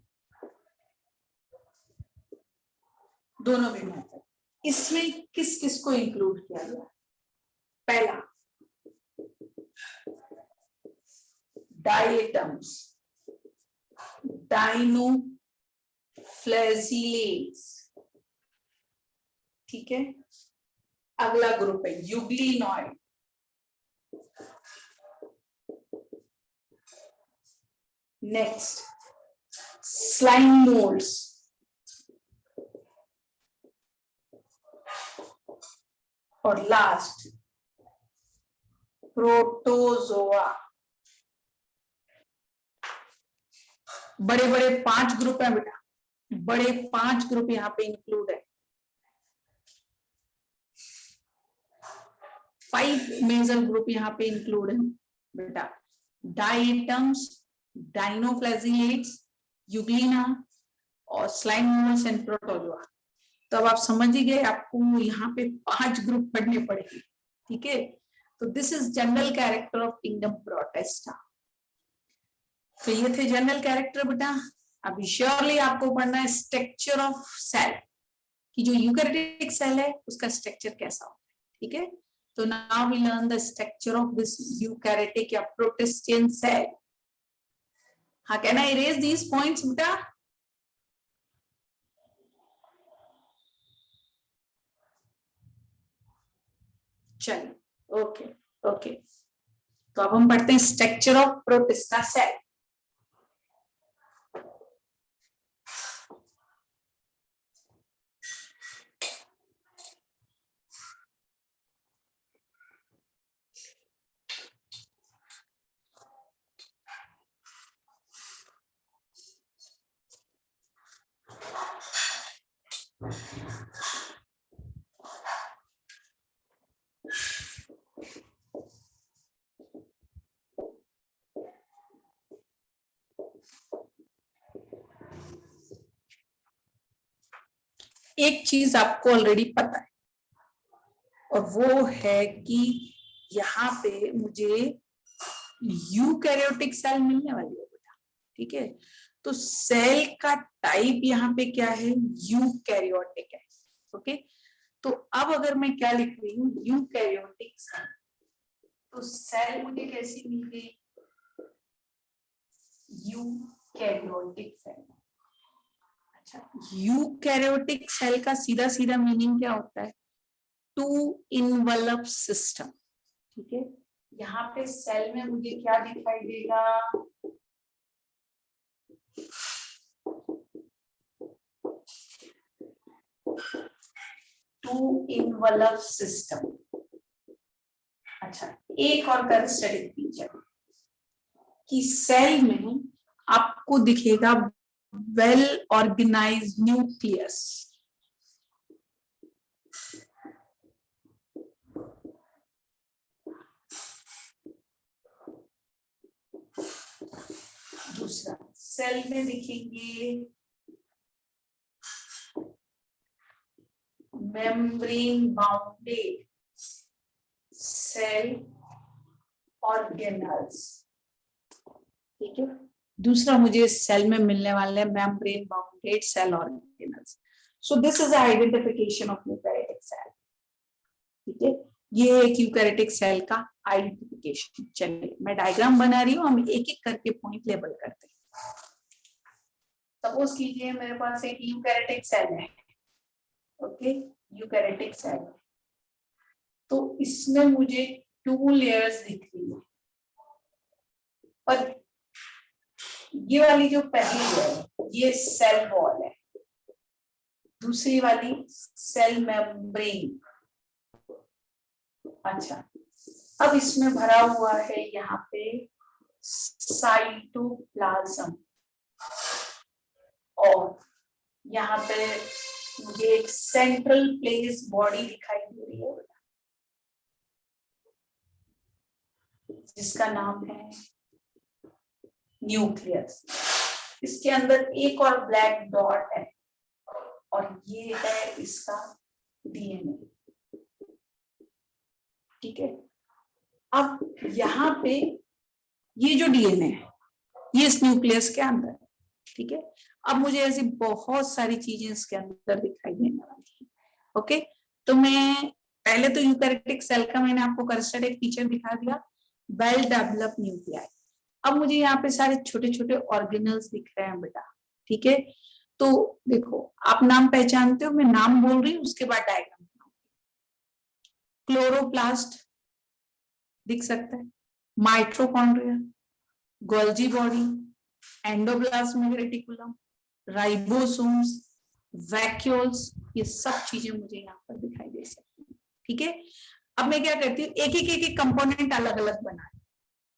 दोनों भी मेथड। इसमें किस किस को इंक्लूड किया गया? पहला डायटम्स, डाइनोफ्लेजिलेट्स, ठीक है। अगला ग्रुप है यूग्लिनॉइड, नेक्स्ट स्लाइम मोल्ड्स, और लास्ट प्रोटोजोआ। बड़े बड़े 5 ग्रुप है बेटा, बड़े 5 ग्रुप यहाँ पे इंक्लूड है। 5 मेजर ग्रुप यहाँ पे इंक्लूड है बेटा, डाइटम्स, डाइनोफ्लैजिलेट्स, यूग्लिना और स्लाइम मोल्ड्स एंड प्रोटोजोआ। तो अब आप समझ ही गए, आपको यहाँ पे 5 ग्रुप पढ़ने पड़ेंगे, ठीक है। तो this is general character of kingdom protista. तो ये थे जनरल कैरेक्टर बेटा। अभी श्योरली आपको पढ़ना है स्ट्रक्चर ऑफ सेल, कि जो यूकैरियोटिक सेल है उसका स्ट्रक्चर कैसा होता है, ठीक है। तो now we learn the structure of this eukaryotic या प्रोटिस्टियन सेल। हाँ, can I erase these points बेटा? चलिए, ओके ओके। तो अब हम पढ़ते हैं स्ट्रक्चर ऑफ प्रोटिस्टा सेल। एक चीज आपको ऑलरेडी पता है, और वो है कि यहाँ पे मुझे यूकैरियोटिक सेल मिलने वाली है बेटा, ठीक है। तो सेल का टाइप यहाँ पे क्या है? यूकैरियोटिक है, ओके। तो अब अगर मैं क्या लिख रही हूँ, यूकैरियोटिक सेल, तो सेल मुझे कैसी मिल गई? Eukaryotic cell. अच्छा, यूकैरियोटिक सेल का सीधा सीधा मीनिंग क्या होता है? टू इनवलप सिस्टम, ठीक है। यहाँ पे सेल में मुझे क्या दिखाई देगा? Two envelope system. अच्छा, एक और कंसिडर कीजिए कि सेल में आपको दिखेगा वेल ऑर्गेनाइज्ड न्यूक्लियस, दूसरा सेल में दिखेंगे मेम्ब्रेन बाउंडेड सेल ऑर्गेनल्स, ठीक है। दूसरा मुझे सेल में मिलने वाले हैं membrane bounded cell organelles. So this is identification of eukaryotic cell, ठीक है। ये एक यूकैरियोटिक सेल का आइडेंटिफिकेशन। चलिए, मैं डायग्राम बना रही हूँ, हम एक एक करके पॉइंट लेबल करते हैं। सपोज कीजिए मेरे पास एक यूकैरियोटिक सेल है, ओके, यूकैरियोटिक सेल। तो इसमें मुझे 2 लेयर्स दिख रही है, और ये वाली जो पहली है ये सेल वॉल है, दूसरी वाली सेल मेम्ब्रेन। अच्छा, अब इसमें भरा हुआ है यहाँ पे साइटोप्लाज्म, और यहाँ पे मुझे एक सेंट्रल प्लेस बॉडी दिखाई दे रही है जिसका नाम है न्यूक्लियस। इसके अंदर एक और ब्लैक डॉट है, और ये है इसका डीएनए, ठीक है। अब यहाँ पे ये जो डीएनए है ये इस न्यूक्लियस के अंदर है, ठीक है। अब मुझे ऐसी बहुत सारी चीजें इसके अंदर दिखाई देने वाली है, ओके। तो मैं पहले तो यूकैरियोटिक सेल का मैंने आपको कर्सर एक फीचर दिखा दिया, वेल डेवलप न्यूक्लियाई। अब मुझे यहाँ पे सारे छोटे छोटे ऑर्गेनल्स दिख रहे हैं बेटा, ठीक है। तो देखो, आप नाम पहचानते हो, मैं नाम बोल रही हूँ उसके बाद डायग्राम। क्लोरोप्लास्ट दिख सकता है, mitochondria, Golgi body, endoplasmic reticulum, ribosomes, vacuoles, ये सब चीजें मुझे यहाँ पर दिखाई दे सकती है। ठीक है, अब मैं क्या करती हूँ, एक कंपोनेंट अलग अलग बना,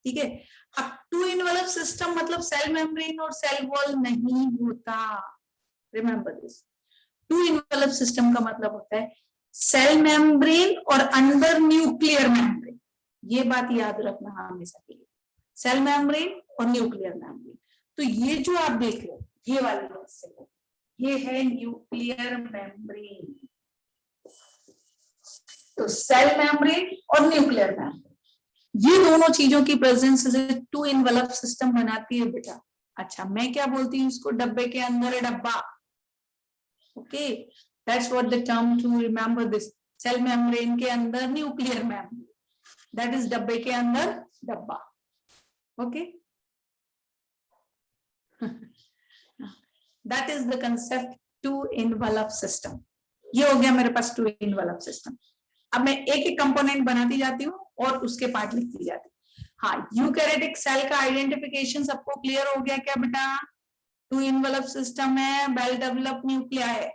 ठीक है। अब टू इनवलप सिस्टम मतलब सेल मेम्ब्रेन और सेल वॉल नहीं होता, remember this. Two envelope system का मतलब होता है सेल मेम्ब्रेन और अंदर न्यूक्लियर मेम्ब्रेन, ये बात याद रखना हमेशा के लिए, सेल मेम्ब्रेन और न्यूक्लियर मेम्ब्रेन। तो ये जो आप देख रहे हो ये वाली हिस्से को, ये है न्यूक्लियर मेम्ब्रेन। तो सेल मेम्ब्रेन और न्यूक्लियर मेम्ब्रेन, ये दोनों चीजों की प्रेजेंस से टू इनवलप सिस्टम बनाती है बेटा। अच्छा, मैं क्या बोलती हूँ इसको, डब्बे के अंदर है डब्बा। Okay, that's what the term to remember this, cell membrane के अंदर न्यूक्लियर मेम्ब्रेन, दैट इज डब्बे के अंदर डब्बा। Okay, that is the concept two envelope system. ये हो गया मेरे पास टू इनवलप सिस्टम। अब मैं एक एक कंपोनेंट बनाती जाती हूँ और उसके पार्ट लिखती जाती हूँ। हाँ, यूकैरियोटिक सेल का आइडेंटिफिकेशन सबको क्लियर हो गया क्या बेटा? टू इनवलप सिस्टम है, वेल डेवलप न्यूक्लिया है,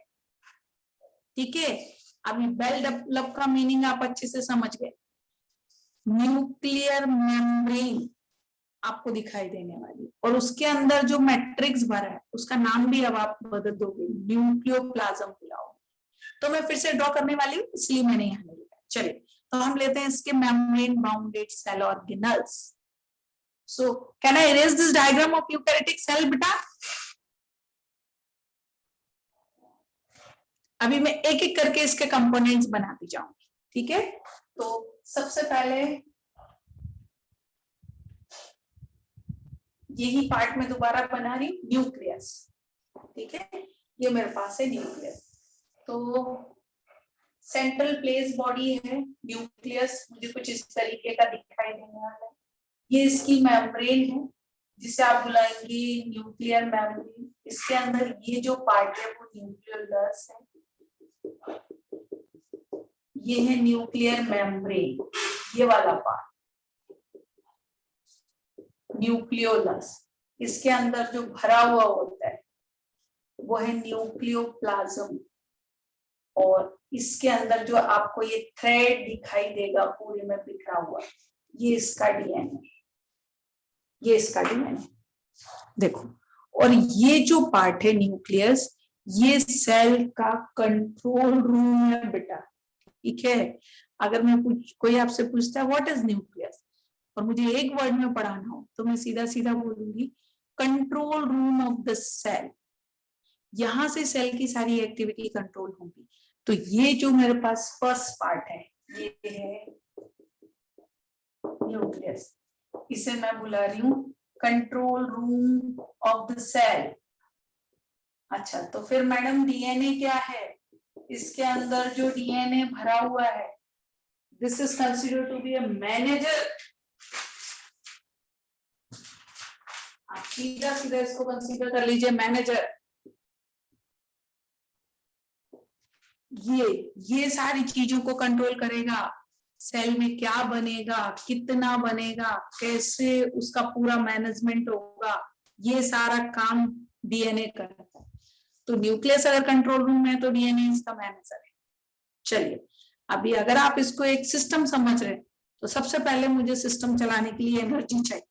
ठीक है। अभी वेल डेवलप का मीनिंग आप अच्छे से समझ गए। न्यूक्लियर मेम्ब्रेन आपको दिखाई देने वाली, और उसके अंदर जो मैट्रिक्स भरा है उसका नाम भी अब आप बदल दोगे, न्यूक्लियोप्लाज्म बुलाओ। तो मैं फिर से ड्रॉ करने वाली हूँ, इसलिए मैंने यहाँ लिखा। चलिए, तो हम लेते हैं इसके membrane bounded cell organelles. So can I erase this diagram of eukaryotic cell बेटा? अभी मैं एक एक करके इसके कंपोनेंट्स बनाती जाऊंगी, ठीक है। तो सबसे पहले यही पार्ट में दोबारा बना रही हूँ, न्यूक्लियस, ठीक है। ये मेरे पास है न्यूक्लियस। तो सेंट्रल प्लेस बॉडी है न्यूक्लियस, मुझे कुछ इस तरीके का दिखाई देने वाला है। ये इसकी मेम्ब्रेन है जिसे आप बुलाएंगे न्यूक्लियर मेम्ब्रेन। इसके अंदर ये जो पार्ट है वो न्यूक्लियोलस है, ये है न्यूक्लियर मेम्ब्रेन, ये वाला पार्ट न्यूक्लियोलस। इसके अंदर जो भरा हुआ होता है वो है न्यूक्लियोप्लाज्म, और इसके अंदर जो आपको ये थ्रेड दिखाई देगा पूरे में बिखरा हुआ, ये इसका डीएनए, ये इसका डीएनए देखो। और ये जो पार्ट है न्यूक्लियस, ये सेल का कंट्रोल रूम है बेटा, ठीक है। अगर मैं कोई आपसे पूछता है व्हाट इज न्यूक्लियस, और मुझे एक वर्ड में पढ़ाना हो तो मैं सीधा सीधा बोलूंगी control room of the cell. यहां से सेल की सारी एक्टिविटी कंट्रोल होगी। तो ये जो मेरे पास फर्स्ट पार्ट है ये है न्यूक्लियस, इसे मैं बुला रही हूँ control room of the cell. अच्छा, तो फिर मैडम डीएनए क्या है? इसके अंदर जो डीएनए भरा हुआ है, this is considered to be a manager. आप सीधा सीधा इसको कंसीडर कर लीजिए मैनेजर। ये सारी चीजों को कंट्रोल करेगा, सेल में क्या बनेगा, कितना बनेगा, कैसे उसका पूरा मैनेजमेंट होगा, ये सारा काम डीएनए करता है। तो न्यूक्लियस अगर कंट्रोल रूम है तो डीएनए इसका मैनेजर है। चलिए, अभी अगर आप इसको एक सिस्टम समझ रहे हैं तो सबसे पहले मुझे सिस्टम चलाने के लिए एनर्जी चाहिए।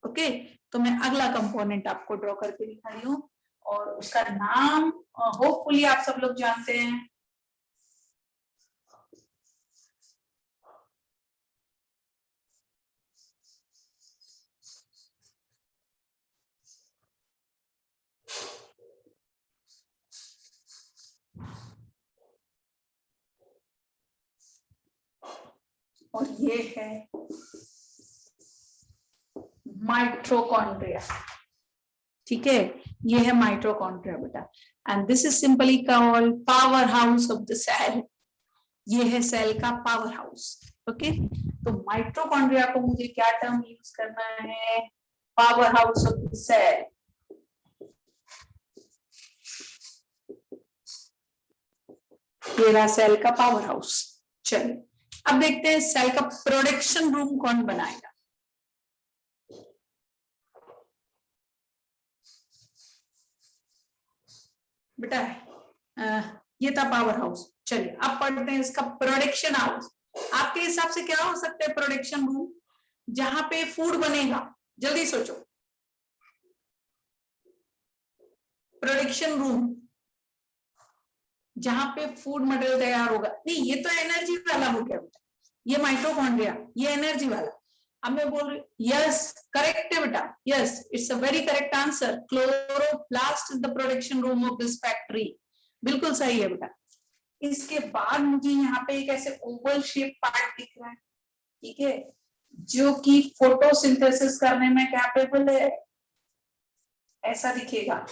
ओके, तो मैं अगला कंपोनेंट आपको ड्रॉ करके दिखा रही हूँ, और उसका नाम होपफुली आप सब लोग जानते हैं। और ये है माइटोकॉन्ड्रिया, ठीक है। ये है माइटोकॉन्ड्रिया बेटा, and this is simply called power house of the cell. ये है सेल का पावर हाउस। ओके, तो माइटोकॉन्ड्रिया को मुझे क्या टर्म यूज करना है? Power house of the cell. ये रहा सेल का पावर हाउस। चलिए, अब देखते हैं सेल का प्रोडक्शन रूम कौन बनाएगा। बेटा ये था पावर हाउस। चलिए अब पढ़ते हैं इसका प्रोडक्शन हाउस। आपके हिसाब से क्या हो सकता है प्रोडक्शन रूम? जहां पे फूड बनेगा, जल्दी सोचो। प्रोडक्शन रूम जहां पे फूड मटेरियल तैयार होगा। नहीं, ये तो एनर्जी वाला हो गया बेटा, ये माइटोकॉन्ड्रिया, ये एनर्जी वाला। अब मैं बोल रही यस करेक्ट है बेटा, yes it's a very correct answer. Chloroplast is the production room of this factory. बिल्कुल सही है बेटा। इसके बाद मुझे यहाँ पे एक ऐसे ओवल शेप पार्ट दिख रहा है, ठीक है, जो कि फोटोसिंथेसिस करने में कैपेबल है, ऐसा दिखेगा।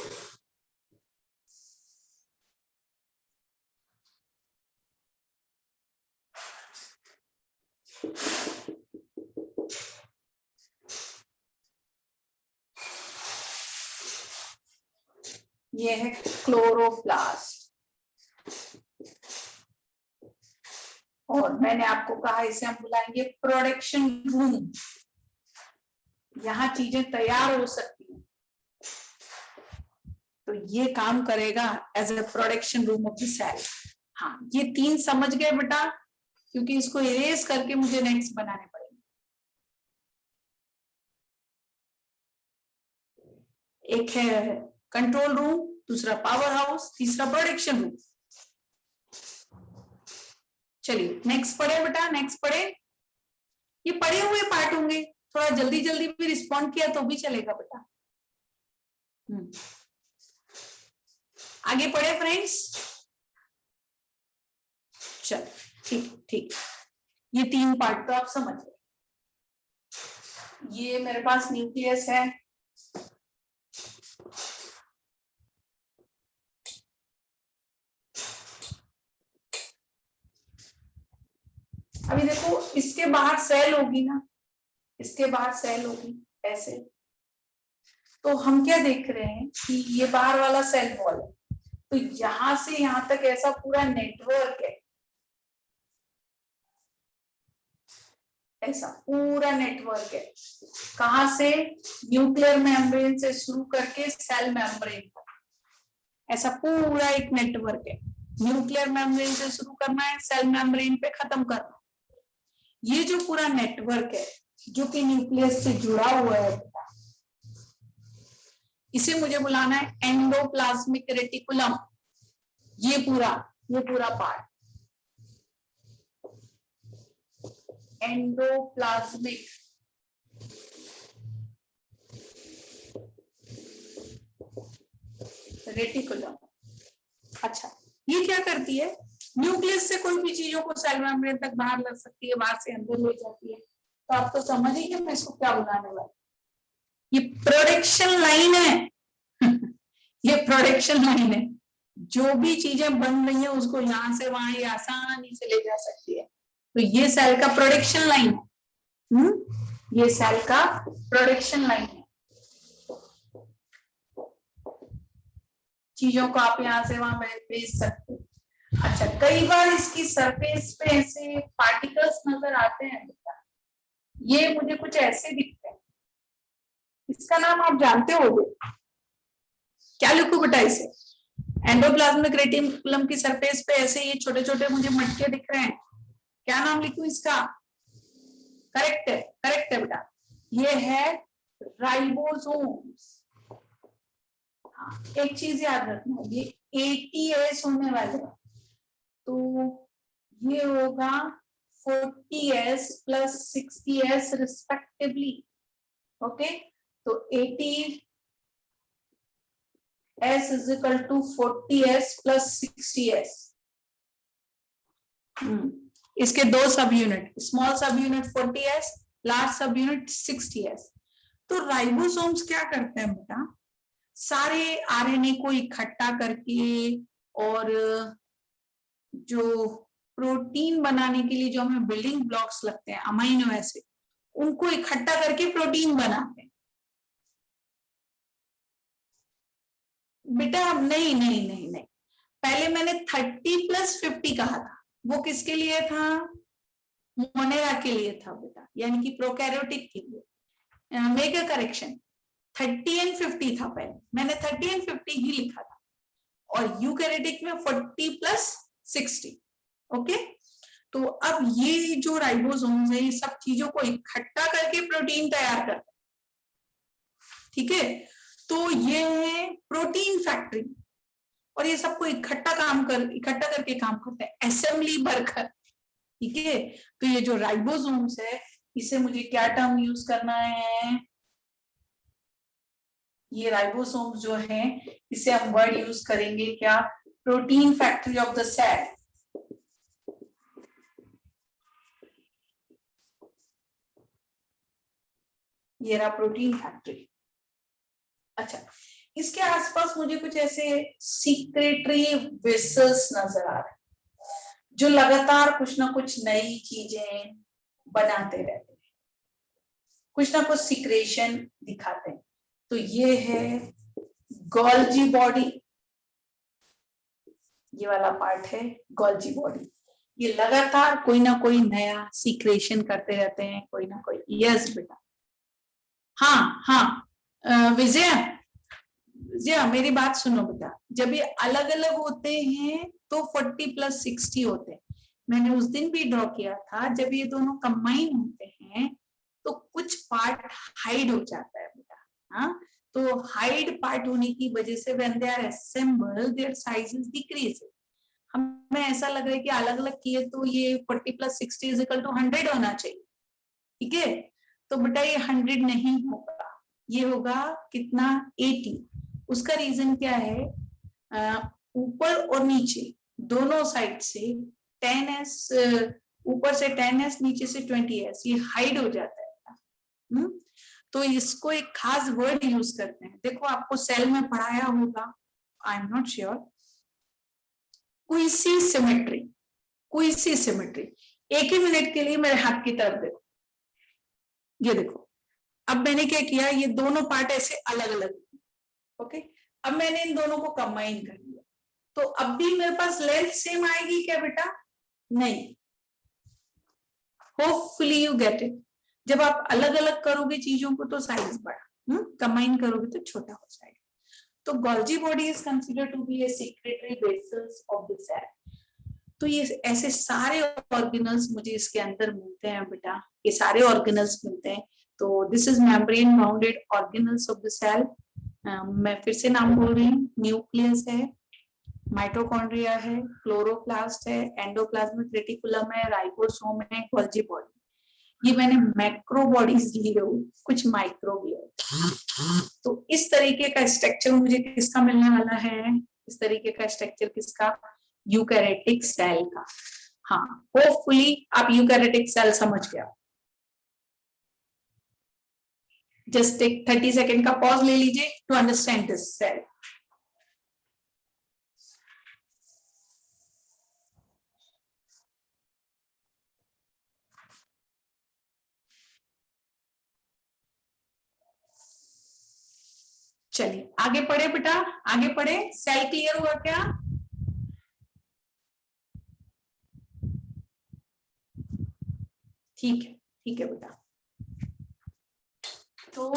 ये है क्लोरोप्लास्ट। और मैंने आपको कहा इसे हम बुलाएंगे प्रोडक्शन रूम। यहाँ चीजें तैयार हो सकती हैं, तो ये काम करेगा as a production room of the cell. हाँ, ये 3 समझ गए बेटा, क्योंकि इसको इरेज करके मुझे नेक्स्ट बनाने पड़ेंगे। एक है कंट्रोल रूम, दूसरा पावर हाउस, तीसरा प्रोडक्शन रूम। चलिए नेक्स्ट पढ़े बेटा, नेक्स्ट पढ़े। ये पढ़े हुए पार्ट होंगे, थोड़ा जल्दी जल्दी भी रिस्पॉन्ड किया तो भी चलेगा बेटा। आगे पढ़े फ्रेंड्स। चलो ठीक ठीक, ये 3 पार्ट तो आप समझ गए। ये मेरे पास न्यूक्लियस है, अभी देखो इसके बाहर सेल होगी ना, इसके बाहर सेल होगी ऐसे। तो हम क्या देख रहे हैं कि ये बाहर वाला सेल वॉल है, तो यहां से यहां तक ऐसा पूरा नेटवर्क है, ऐसा पूरा नेटवर्क है। कहां से? न्यूक्लियर मेम्ब्रेन से शुरू करके सेल मेम्ब्रेन तक, ऐसा पूरा एक नेटवर्क है। न्यूक्लियर मेम्ब्रेन से शुरू करना है, सेल मेम्ब्रेन पे खत्म करना। ये जो पूरा नेटवर्क है जो कि न्यूक्लियस से जुड़ा हुआ है, इसे मुझे बुलाना है एंडोप्लाज्मिक रेटिकुलम। ये पूरा पार्ट एंडोप्लाज्मिक रेटिकुलम। अच्छा, ये क्या करती है? न्यूक्लियस से कोई भी चीजों को सेल मेम्ब्रेन तक बाहर ला सकती है, बाहर से अंदर ले जाती है। तो आप तो समझ ही मैं इसको क्या बुलाने वाला। ये प्रोडक्शन लाइन है ये प्रोडक्शन लाइन है। जो भी चीजें बन रही है उसको यहाँ से वहां ये आसानी से ले जा सकती है। तो ये सेल का प्रोडक्शन लाइन है। ये सेल का प्रोडक्शन लाइन है। चीजों को आप यहाँ से वहां भेज सकते हो। अच्छा, कई बार इसकी सरफेस पे ऐसे पार्टिकल्स नजर आते हैं बेटा, ये मुझे कुछ ऐसे दिखते हैं। इसका नाम आप जानते हो? क्या लिखूं बेटा इसे? एंडोप्लाज्मिक रेटिकुलम की सरफेस पे ऐसे ये छोटे छोटे मुझे मटके दिख रहे हैं, क्या नाम लिखूं इसका? करेक्ट है बेटा, ये है राइबोसोम्स। एक चीज याद रखना, ये ATS होने वाले, तो ये होगा 40S plus 60S respectively. Okay, तो 80S is equal to 40S plus 60S। इसके 2 सब यूनिट, स्मॉल सब यूनिट 40S, लार्ज सब यूनिट 60S। तो राइबोसोम्स क्या करते हैं बेटा? सारे RNA को इकट्ठा करके और जो प्रोटीन बनाने के लिए जो हमें बिल्डिंग ब्लॉक्स लगते हैं अमाइनो एसिड, उनको इकट्ठा करके प्रोटीन बनाते हैं। बेटा नहीं, पहले मैंने 30 + 50 कहा था, वो किसके लिए था? मोनेरा के लिए था बेटा, यानी कि प्रोकैरियोटिक के लिए। मेक अ करेक्शन, 30 और 50 था पहले, मैंने 30 और 50 ही लिखा था। और यूकैरियोटिक में 40 प्लस 60। ओके, तो अब ये जो राइबोसोम्स है ये सब चीजों को इकट्ठा करके प्रोटीन तैयार करते हैं, ठीक है। तो ये है प्रोटीन फैक्ट्री, और ये सबको इकट्ठा करके काम करते हैं, असेंबली वर्कर, ठीक है। तो ये जो राइबोसोम्स है इसे मुझे क्या टर्म यूज करना है, ये राइबोसोम्स जो है इसे हम वर्ड यूज करेंगे क्या, protein factory of the cell. ये रहा प्रोटीन फैक्ट्री। अच्छा, इसके आसपास मुझे कुछ ऐसे सीक्रेटरी वेसल्स नजर आ रहे हैं जो लगातार कुछ ना कुछ नई चीजें बनाते रहते हैं, कुछ ना कुछ सीक्रेशन दिखाते हैं। तो ये है गोल्जी बॉडी, ये वाला पार्ट है गोल्जी बॉडी। ये लगातार कोई ना कोई नया सीक्रेशन करते रहते हैं, कोई ना कोई। यस बेटा, हाँ हाँ विजया मेरी बात सुनो बेटा, जब ये अलग अलग होते हैं तो 40 प्लस 60 होते हैं। मैंने उस दिन भी ड्रॉ किया था, जब ये दोनों कंबाइन होते हैं तो कुछ पार्ट हाइड हो जाता है बेटा। हाँ, तो हाइड पार्ट होने की वजह से when they are assembled their sizes decrease. हमें ऐसा लग रहा है कि अलग अलग किए तो ये 40 प्लस 60 इज इक्वल टू 100 होना चाहिए, ठीक है। तो बेटा ये 100 नहीं होगा, ये होगा कितना, 80। उसका रीजन क्या है, ऊपर और नीचे दोनों साइड से 10s, ऊपर से 10s नीचे से 20s ये हाइड हो जाता है। तो इसको एक खास वर्ड यूज करते हैं, देखो आपको सेल में पढ़ाया होगा, I am not sure, quasi symmetry. Quasi symmetry, एक ही मिनट के लिए मेरे हाथ की तरफ देखो, ये देखो। अब मैंने क्या किया, ये दोनों पार्ट ऐसे अलग अलग, ओके। अब मैंने इन दोनों को कंबाइन कर लिया, तो अब भी मेरे पास लेंथ सेम आएगी क्या बेटा, नहीं। Hopefully you get it. जब आप अलग अलग करोगे चीजों को तो साइज बड़ा, कंबाइन करोगे तो छोटा हो जाएगा। तो Golgi body is considered to be a secretory vessels of the cell. तो ये ऐसे सारे ऑर्गेनल्स मुझे इसके अंदर मिलते हैं बेटा, ये सारे ऑर्गेनल्स मिलते हैं। तो this is membrane bounded organelles of the cell. मैं फिर से नाम बोल रही हूँ, न्यूक्लियस है, माइटोकॉन्ड्रिया है, क्लोरोप्लास्ट है, एंडोप्लाज्मिक रेटिकुलम है, राइबोसोम है, गोल्जी बॉडी। ये मैंने मैक्रो बॉडीज ली है, कुछ माइक्रो भी है। तो इस तरीके का स्ट्रक्चर मुझे किसका मिलने वाला है, इस तरीके का स्ट्रक्चर किसका, यूकैरियोटिक सेल का। हाँ, होपफुली आप यूकैरियोटिक सेल समझ गया। जस्ट एक 30 सेकेंड का पॉज ले लीजिए टू अंडरस्टैंड दिस सेल। चलिए आगे पढ़े बेटा, आगे पढ़े। सेल क्लियर हुआ क्या, ठीक है बेटा। तो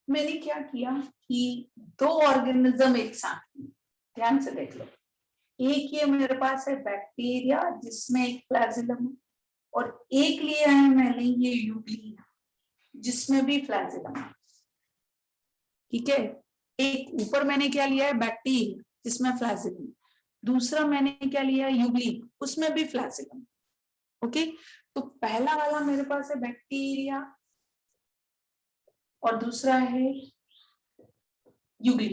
मैंने क्या किया कि दो ऑर्गेनिज्म एक साथ, ध्यान से देख लो। एक ये मेरे पास है बैक्टीरिया जिसमें एक फ्लैजिलम, और एक लिया है मैंने ये यूग्लिया जिसमें भी फ्लैजिलम है, ठीक है। एक ऊपर मैंने क्या लिया है, बैक्टीरिया जिसमें फ्लैजिलम, दूसरा मैंने क्या लिया है, यूग्ली, उसमें भी फ्लैजिलम। ओके, तो पहला वाला मेरे पास है बैक्टीरिया और दूसरा है यूग्ली।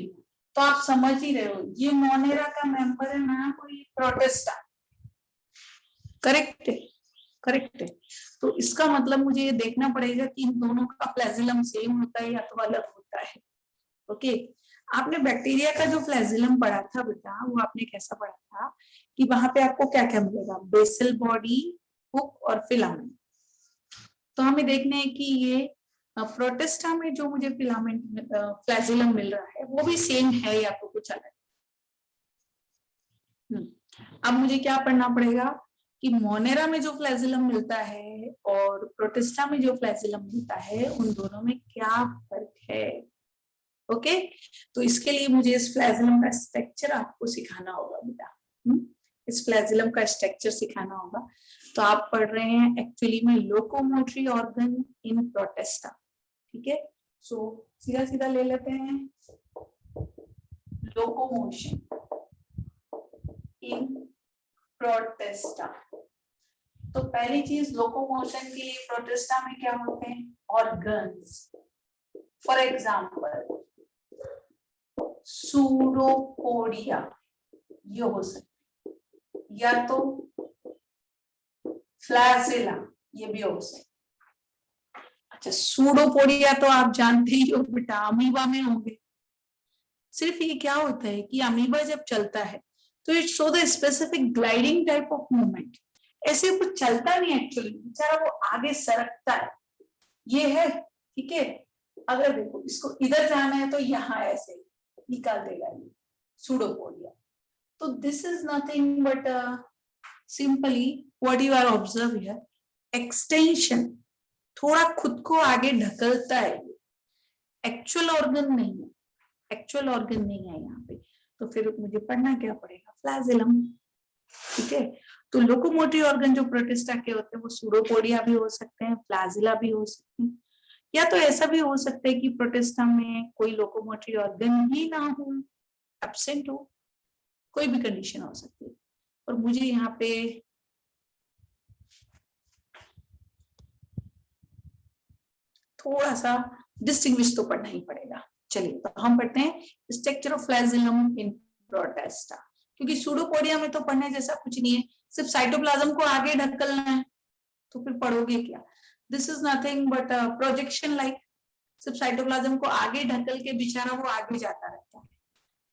तो आप समझ ही रहे हो, ये मोनेरा का मेंबर है ना, कोई प्रोटिस्टा, करेक्ट है, करेक्ट है। तो इसका मतलब मुझे ये देखना पड़ेगा कि इन दोनों का फ्लैजिलम सेम होता है या तो अलग होता है। होता है। ओके, आपने बैक्टीरिया का जो फ्लैजिलम पढ़ा था बेटा, वो आपने कैसा पढ़ा था कि वहां पे आपको क्या क्या मिलेगा, बेसल बॉडी, हुक और फिलामेंट। तो हमें देखना है कि ये प्रोटिस्टा में जो मुझे फिलामेंट फ्लैजिलम मिल रहा है वो भी सेम है या तो कुछ अलग। अब मुझे क्या पढ़ना पड़ेगा कि मोनेरा में जो फ्लैजिलम मिलता है और प्रोटिस्टा में जो फ्लैजिलम मिलता है उन दोनों में क्या फर्क है। ओके, तो इसके लिए मुझे इस फ्लैजिलम का स्ट्रक्चर आपको सिखाना होगा बेटा। इस फ्लैजिलम का स्ट्रक्चर सिखाना होगा। तो आप पढ़ रहे हैं एक्चुअली में लोकोमोटरी ऑर्गन इन प्रोटिस्टा। ठीक है, सो सीधा सीधा ले लेते हैं लोकोमोशन इन प्रोटिस्टा। तो पहली चीज, लोकोमोशन के लिए प्रोटिस्टा में क्या होते हैं, ऑर्गन्स। फॉर एग्जाम्पल सूडोपोडिया, ये हो सकता है, या तो फ्लैजिला, ये भी हो सकता है। अच्छा, सूडोपोडिया तो आप जानते ही हो बेटा, अमीबा में होंगे। सिर्फ ये क्या होता है कि अमीबा जब चलता है तो it show the specific gliding type of movement. ऐसे कुछ चलता नहीं एक्चुअली, बेचारा वो आगे सरकता है, ये है। ठीक है, अगर देखो इसको इधर जाना है तो यहाँ ऐसे निकाल देगा ये सूडोपोडिया। तो this is nothing but simply what you are observe here, extension, थोड़ा खुद को आगे ढकलता है। एक्चुअल ऑर्गन नहीं है, एक्चुअल ऑर्गन नहीं है यहाँ पे। तो फिर मुझे पढ़ना क्या पड़ेगा, फ्लैजिलम। ठीक है, तो लोकोमोटरी ऑर्गन जो प्रोटिस्टा के होते हैं वो सूडोपोडिया भी हो सकते हैं, फ्लैजिला भी हो सकते हैं, या तो ऐसा भी हो सकता है कि प्रोटिस्टा में कोई लोकोमोटरी ऑर्गन ही ना हो, एब्सेंट हो, कोई भी कंडीशन हो सकती है। और मुझे यहाँ पे थोड़ा सा डिस्टिंग्विश तो पढ़ना ही पड़ेगा। चलिए, तो हम पढ़ते हैं structure of flagellum in protista, क्योंकि सूडोपोडिया में तो पढ़ने जैसा कुछ नहीं है, सिर्फ साइटोप्लाज्म को आगे ढकलना है। तो फिर पढ़ोगे क्या, this is nothing but projection like, सिर्फ साइटोप्लाज्म को आगे ढकल के बेचारा वो आगे जाता रहता है।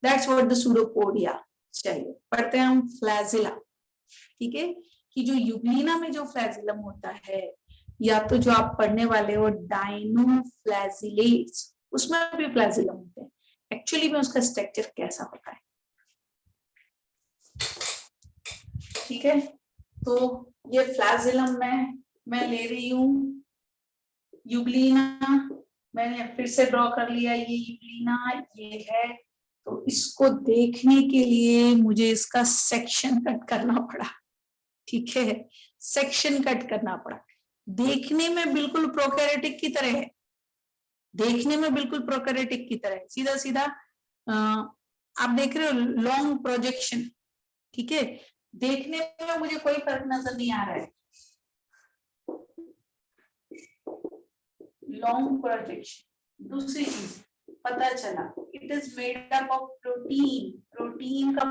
That's what the pseudopodia. चलिए पढ़ते हैं हम फ्लैजिला। ठीक है, कि जो यूग्लिना में जो फ्लैजिलम होता है, या तो जो आप पढ़ने वाले हो डाइनोफ्लैजिलेट्स, उसमें भी फ्लैजिलम होते हैं। एक्चुअली में उसका स्ट्रक्चर कैसा होता है। ठीक है, तो ये फ्लैजिलम मैं ले रही हूँ यूग्लिना, मैंने फिर से ड्रॉ कर लिया, ये यूग्लिना ये है। तो इसको देखने के लिए मुझे इसका सेक्शन कट करना पड़ा। ठीक है, सेक्शन कट करना पड़ा। देखने में बिल्कुल प्रोकैरियोटिक की तरह है, देखने में बिल्कुल प्रोकैरियोटिक की तरह है, सीधा सीधा आप देख रहे हो लॉन्ग प्रोजेक्शन। ठीक है, देखने में मुझे कोई फर्क नजर नहीं आ रहा है, लॉन्ग प्रोजेक्शन। दूसरी चीज पता चला, it is made up of protein. Protein का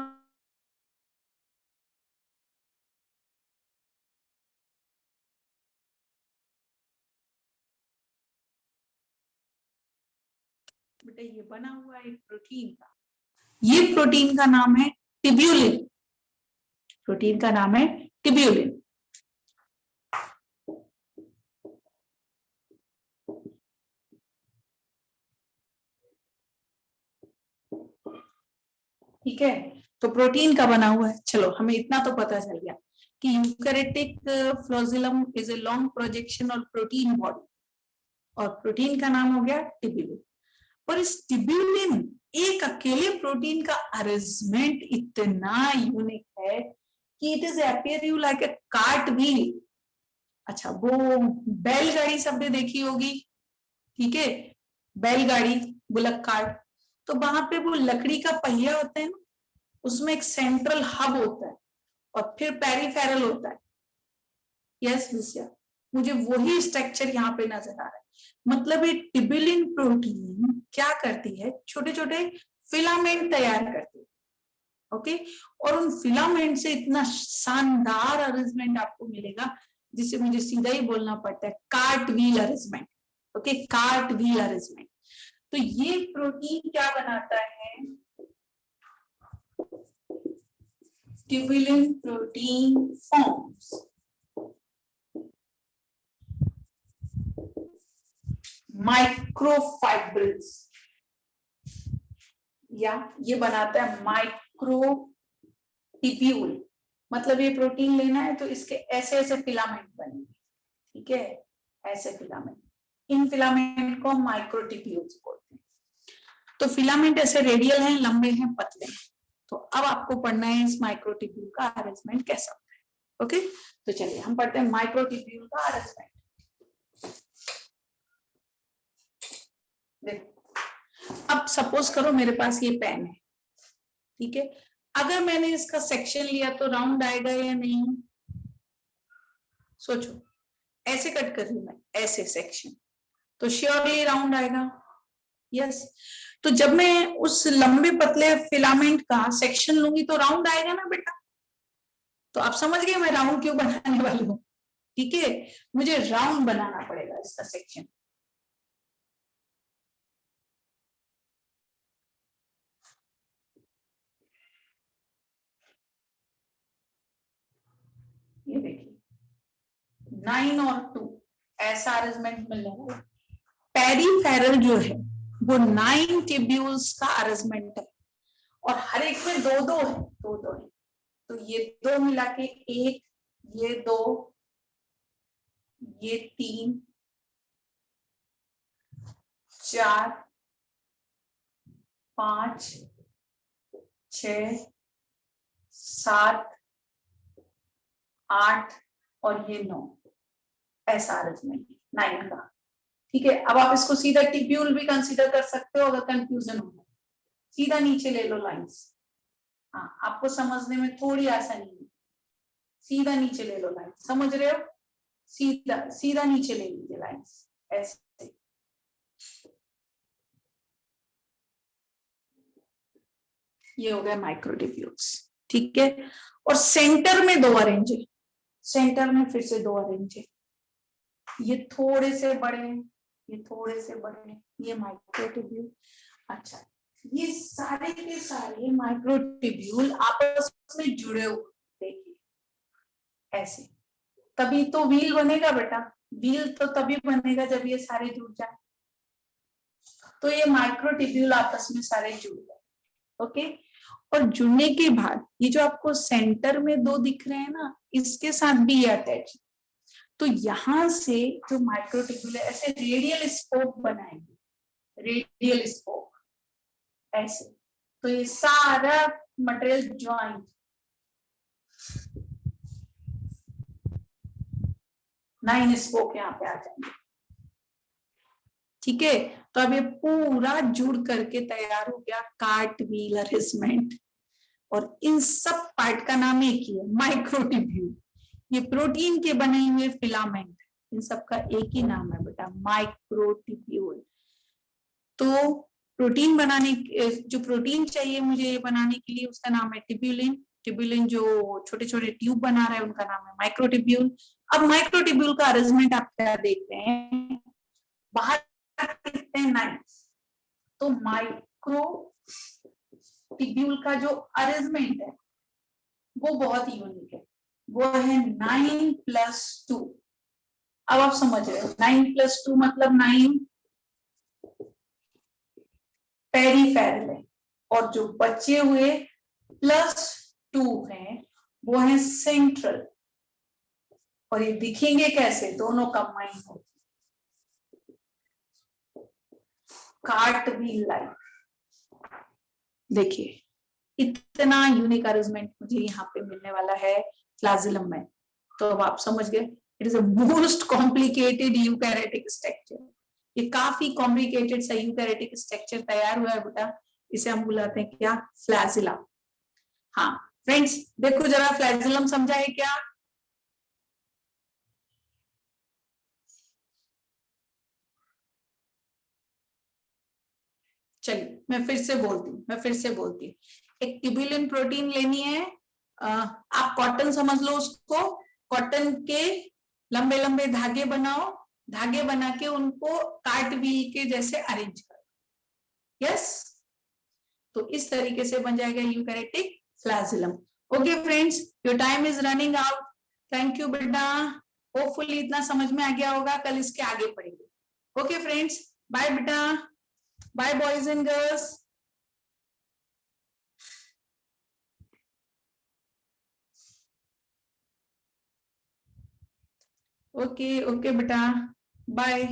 बेटा ये बना हुआ है एक प्रोटीन का, ये प्रोटीन का नाम है टिब्यूलिन। प्रोटीन का नाम है टिब्यूलिन। ठीक है, तो प्रोटीन का बना हुआ है। चलो हमें इतना तो पता चल गया कि eukaryotic flagellum is a long projection और प्रोटीन बॉडी, और प्रोटीन का नाम हो गया टिब्यूलिन। और इस टिब्यूलिन, एक अकेले प्रोटीन का अरेंजमेंट इतना यूनिक है कि it is appear you like a cart wheel. अच्छा, वो बैलगाड़ी सबने देखी होगी, ठीक है, बैलगाड़ी, बुलक कार्ट, तो वहां पे वो लकड़ी का पहिया होता है ना, उसमें एक सेंट्रल हब होता है और फिर पेरिफेरल होता है। यस विषय, मुझे वही स्ट्रक्चर यहाँ पे नजर आ रहा है। मतलब ये टिब्यूलिन प्रोटीन क्या करती है, छोटे छोटे फिलामेंट तैयार करती है। ओके, और उन फिलामेंट से इतना शानदार अरेंजमेंट आपको मिलेगा जिसे मुझे सीधा ही बोलना पड़ता है, cart wheel arrangement. Okay, cart wheel arrangement. तो ये प्रोटीन क्या बनाता है, ट्यूबुलिन प्रोटीन फॉर्म्स माइक्रोफाइब्रिल्स, या ये बनाता है माइक्रोटिब्यूल। मतलब ये प्रोटीन लेना है तो इसके ऐसे ऐसे फिलामेंट बनेंगे, ठीक है, ऐसे फिलामेंट, इन फिलामेंट को माइक्रोटिब्यूल्स बोलते हैं। तो फिलामेंट ऐसे रेडियल हैं, लंबे हैं, पतले हैं। तो अब आपको पढ़ना है इस माइक्रोटिब्यूल का अरेंजमेंट कैसा होता है। ओके, तो चलिए हम पढ़ते हैं माइक्रोटिब्यूल का अरेंजमेंट। देखो, अब सपोज करो मेरे पास ये पेन है, ठीक है, अगर मैंने इसका सेक्शन लिया तो राउंड आएगा या नहीं, सोचो, ऐसे कट कर रही हूं मैं, ऐसे सेक्शन, तो श्योरली राउंड आएगा, यस। तो जब मैं उस लंबे पतले फिलामेंट का सेक्शन लूंगी तो राउंड आएगा ना बेटा। तो आप समझ गए मैं राउंड क्यों बनाने वाली हूँ, ठीक है, मुझे राउंड बनाना पड़ेगा इसका सेक्शन। ये देखिए 9 और 2 ऐसा अरेंजमेंट मिलने वाला। पेरिफेरल जो है वो 9 टिब्यूल्स का अरेंजमेंट है और हर एक में दो दो है, दो दो है। तो ये दो मिला के एक, ये दो, ये 3, 4, 5, 6, 7, 8 और ये 9, ऐसा अरेंजमेंट 9 का, ठीक है। अब आप इसको सीधा टिब्यूल भी कंसीडर कर सकते हो अगर कंफ्यूजन हो, सीधा नीचे ले लो लाइंस। हाँ, आपको समझने में थोड़ी आसानी है, सीधा नीचे ले लो लाइंस, समझ रहे हो, सीधा सीधा नीचे ले लीजिए लाइंस ऐसे। ये हो गया माइक्रोटिब्यूल्स, ठीक है। और सेंटर में दो अरेंज है, सेंटर में फिर से दो अरेंज है, ये थोड़े से बड़े, ये थोड़े से बड़े, ये माइक्रोटिब्यूल। अच्छा, ये सारे के सारे माइक्रोटिब्यूल आपस में जुड़े हुए, देखिए ऐसे, तभी तो व्हील बनेगा बेटा। व्हील तो तभी बनेगा जब ये सारे जुड़ जाए। तो ये माइक्रोटिब्यूल आपस में सारे जुड़ गए, ओके। और जुड़ने के बाद ये जो आपको सेंटर में दो दिख रहे हैं ना, इसके साथ भी ये अटैच, तो यहां से जो माइक्रोटिब्यूल है ऐसे रेडियल स्पोक बनाएंगे, रेडियल स्पोक ऐसे। तो ये सारा मटेरियल ज्वाइंट, 9 स्पोक यहाँ पे आ जाएंगे, ठीक है। तो अब ये पूरा जुड़ करके तैयार हो गया कार्ट व्हील अरेंजमेंट, और इन सब पार्ट का नाम एक ही है, माइक्रोटिब्यूल। ये प्रोटीन के बने हुए फिलामेंट, इन सब का एक ही नाम है बेटा, माइक्रोटिब्यूल। तो प्रोटीन बनाने, जो प्रोटीन चाहिए मुझे ये बनाने के लिए, उसका नाम है टिब्यूलिन। टिब्यूलिन जो छोटे छोटे ट्यूब बना रहा है उनका नाम है माइक्रोटिब्यूल। अब माइक्रोटिब्यूल का अरेंजमेंट आप क्या देख रहे हैं, बाहर कितने 9, तो माइक्रोटिब्यूल का जो अरेंजमेंट है वो बहुत ही यूनिक है, वो है 9 + 2। अब आप समझ रहे हो 9 + 2 मतलब 9 पेरिफेरल है, और जो बचे हुए +2 हैं वो है सेंट्रल। और ये दिखेंगे कैसे, दोनों कंबाइन हो, कार्ट व्हील लाइक। देखिए इतना यूनिक अरेंजमेंट मुझे यहाँ पे मिलने वाला है फ्लैजिलम में। तो अब आप समझ गए, it is a most complicated eukaryotic structure. ये काफी कॉम्प्लिकेटेड सा यूकैरियोटिक स्ट्रक्चर तैयार हुआ है बेटा, इसे हम बुलाते हैं क्या, फ्लैजिला। हाँ फ्रेंड्स देखो जरा, फ्लैजिलम समझा है क्या? चलिए मैं फिर से बोलती हूँ, एक ट्यूबुलिन प्रोटीन लेनी है, आप कॉटन समझ लो उसको, कॉटन के लंबे लंबे धागे बनाओ, धागे बना के उनको कार्ट व्हील के जैसे अरेंज करो, यस, तो इस तरीके से बन जाएगा eukaryotic flagellum. Okay friends, your time is running out. Thank you बेटा, होपफुली इतना समझ में आ गया होगा, कल इसके आगे पढ़ेंगे। ओके फ्रेंड्स, बाय बेटा, bye boys and girls. Okay okay बेटा, बाय।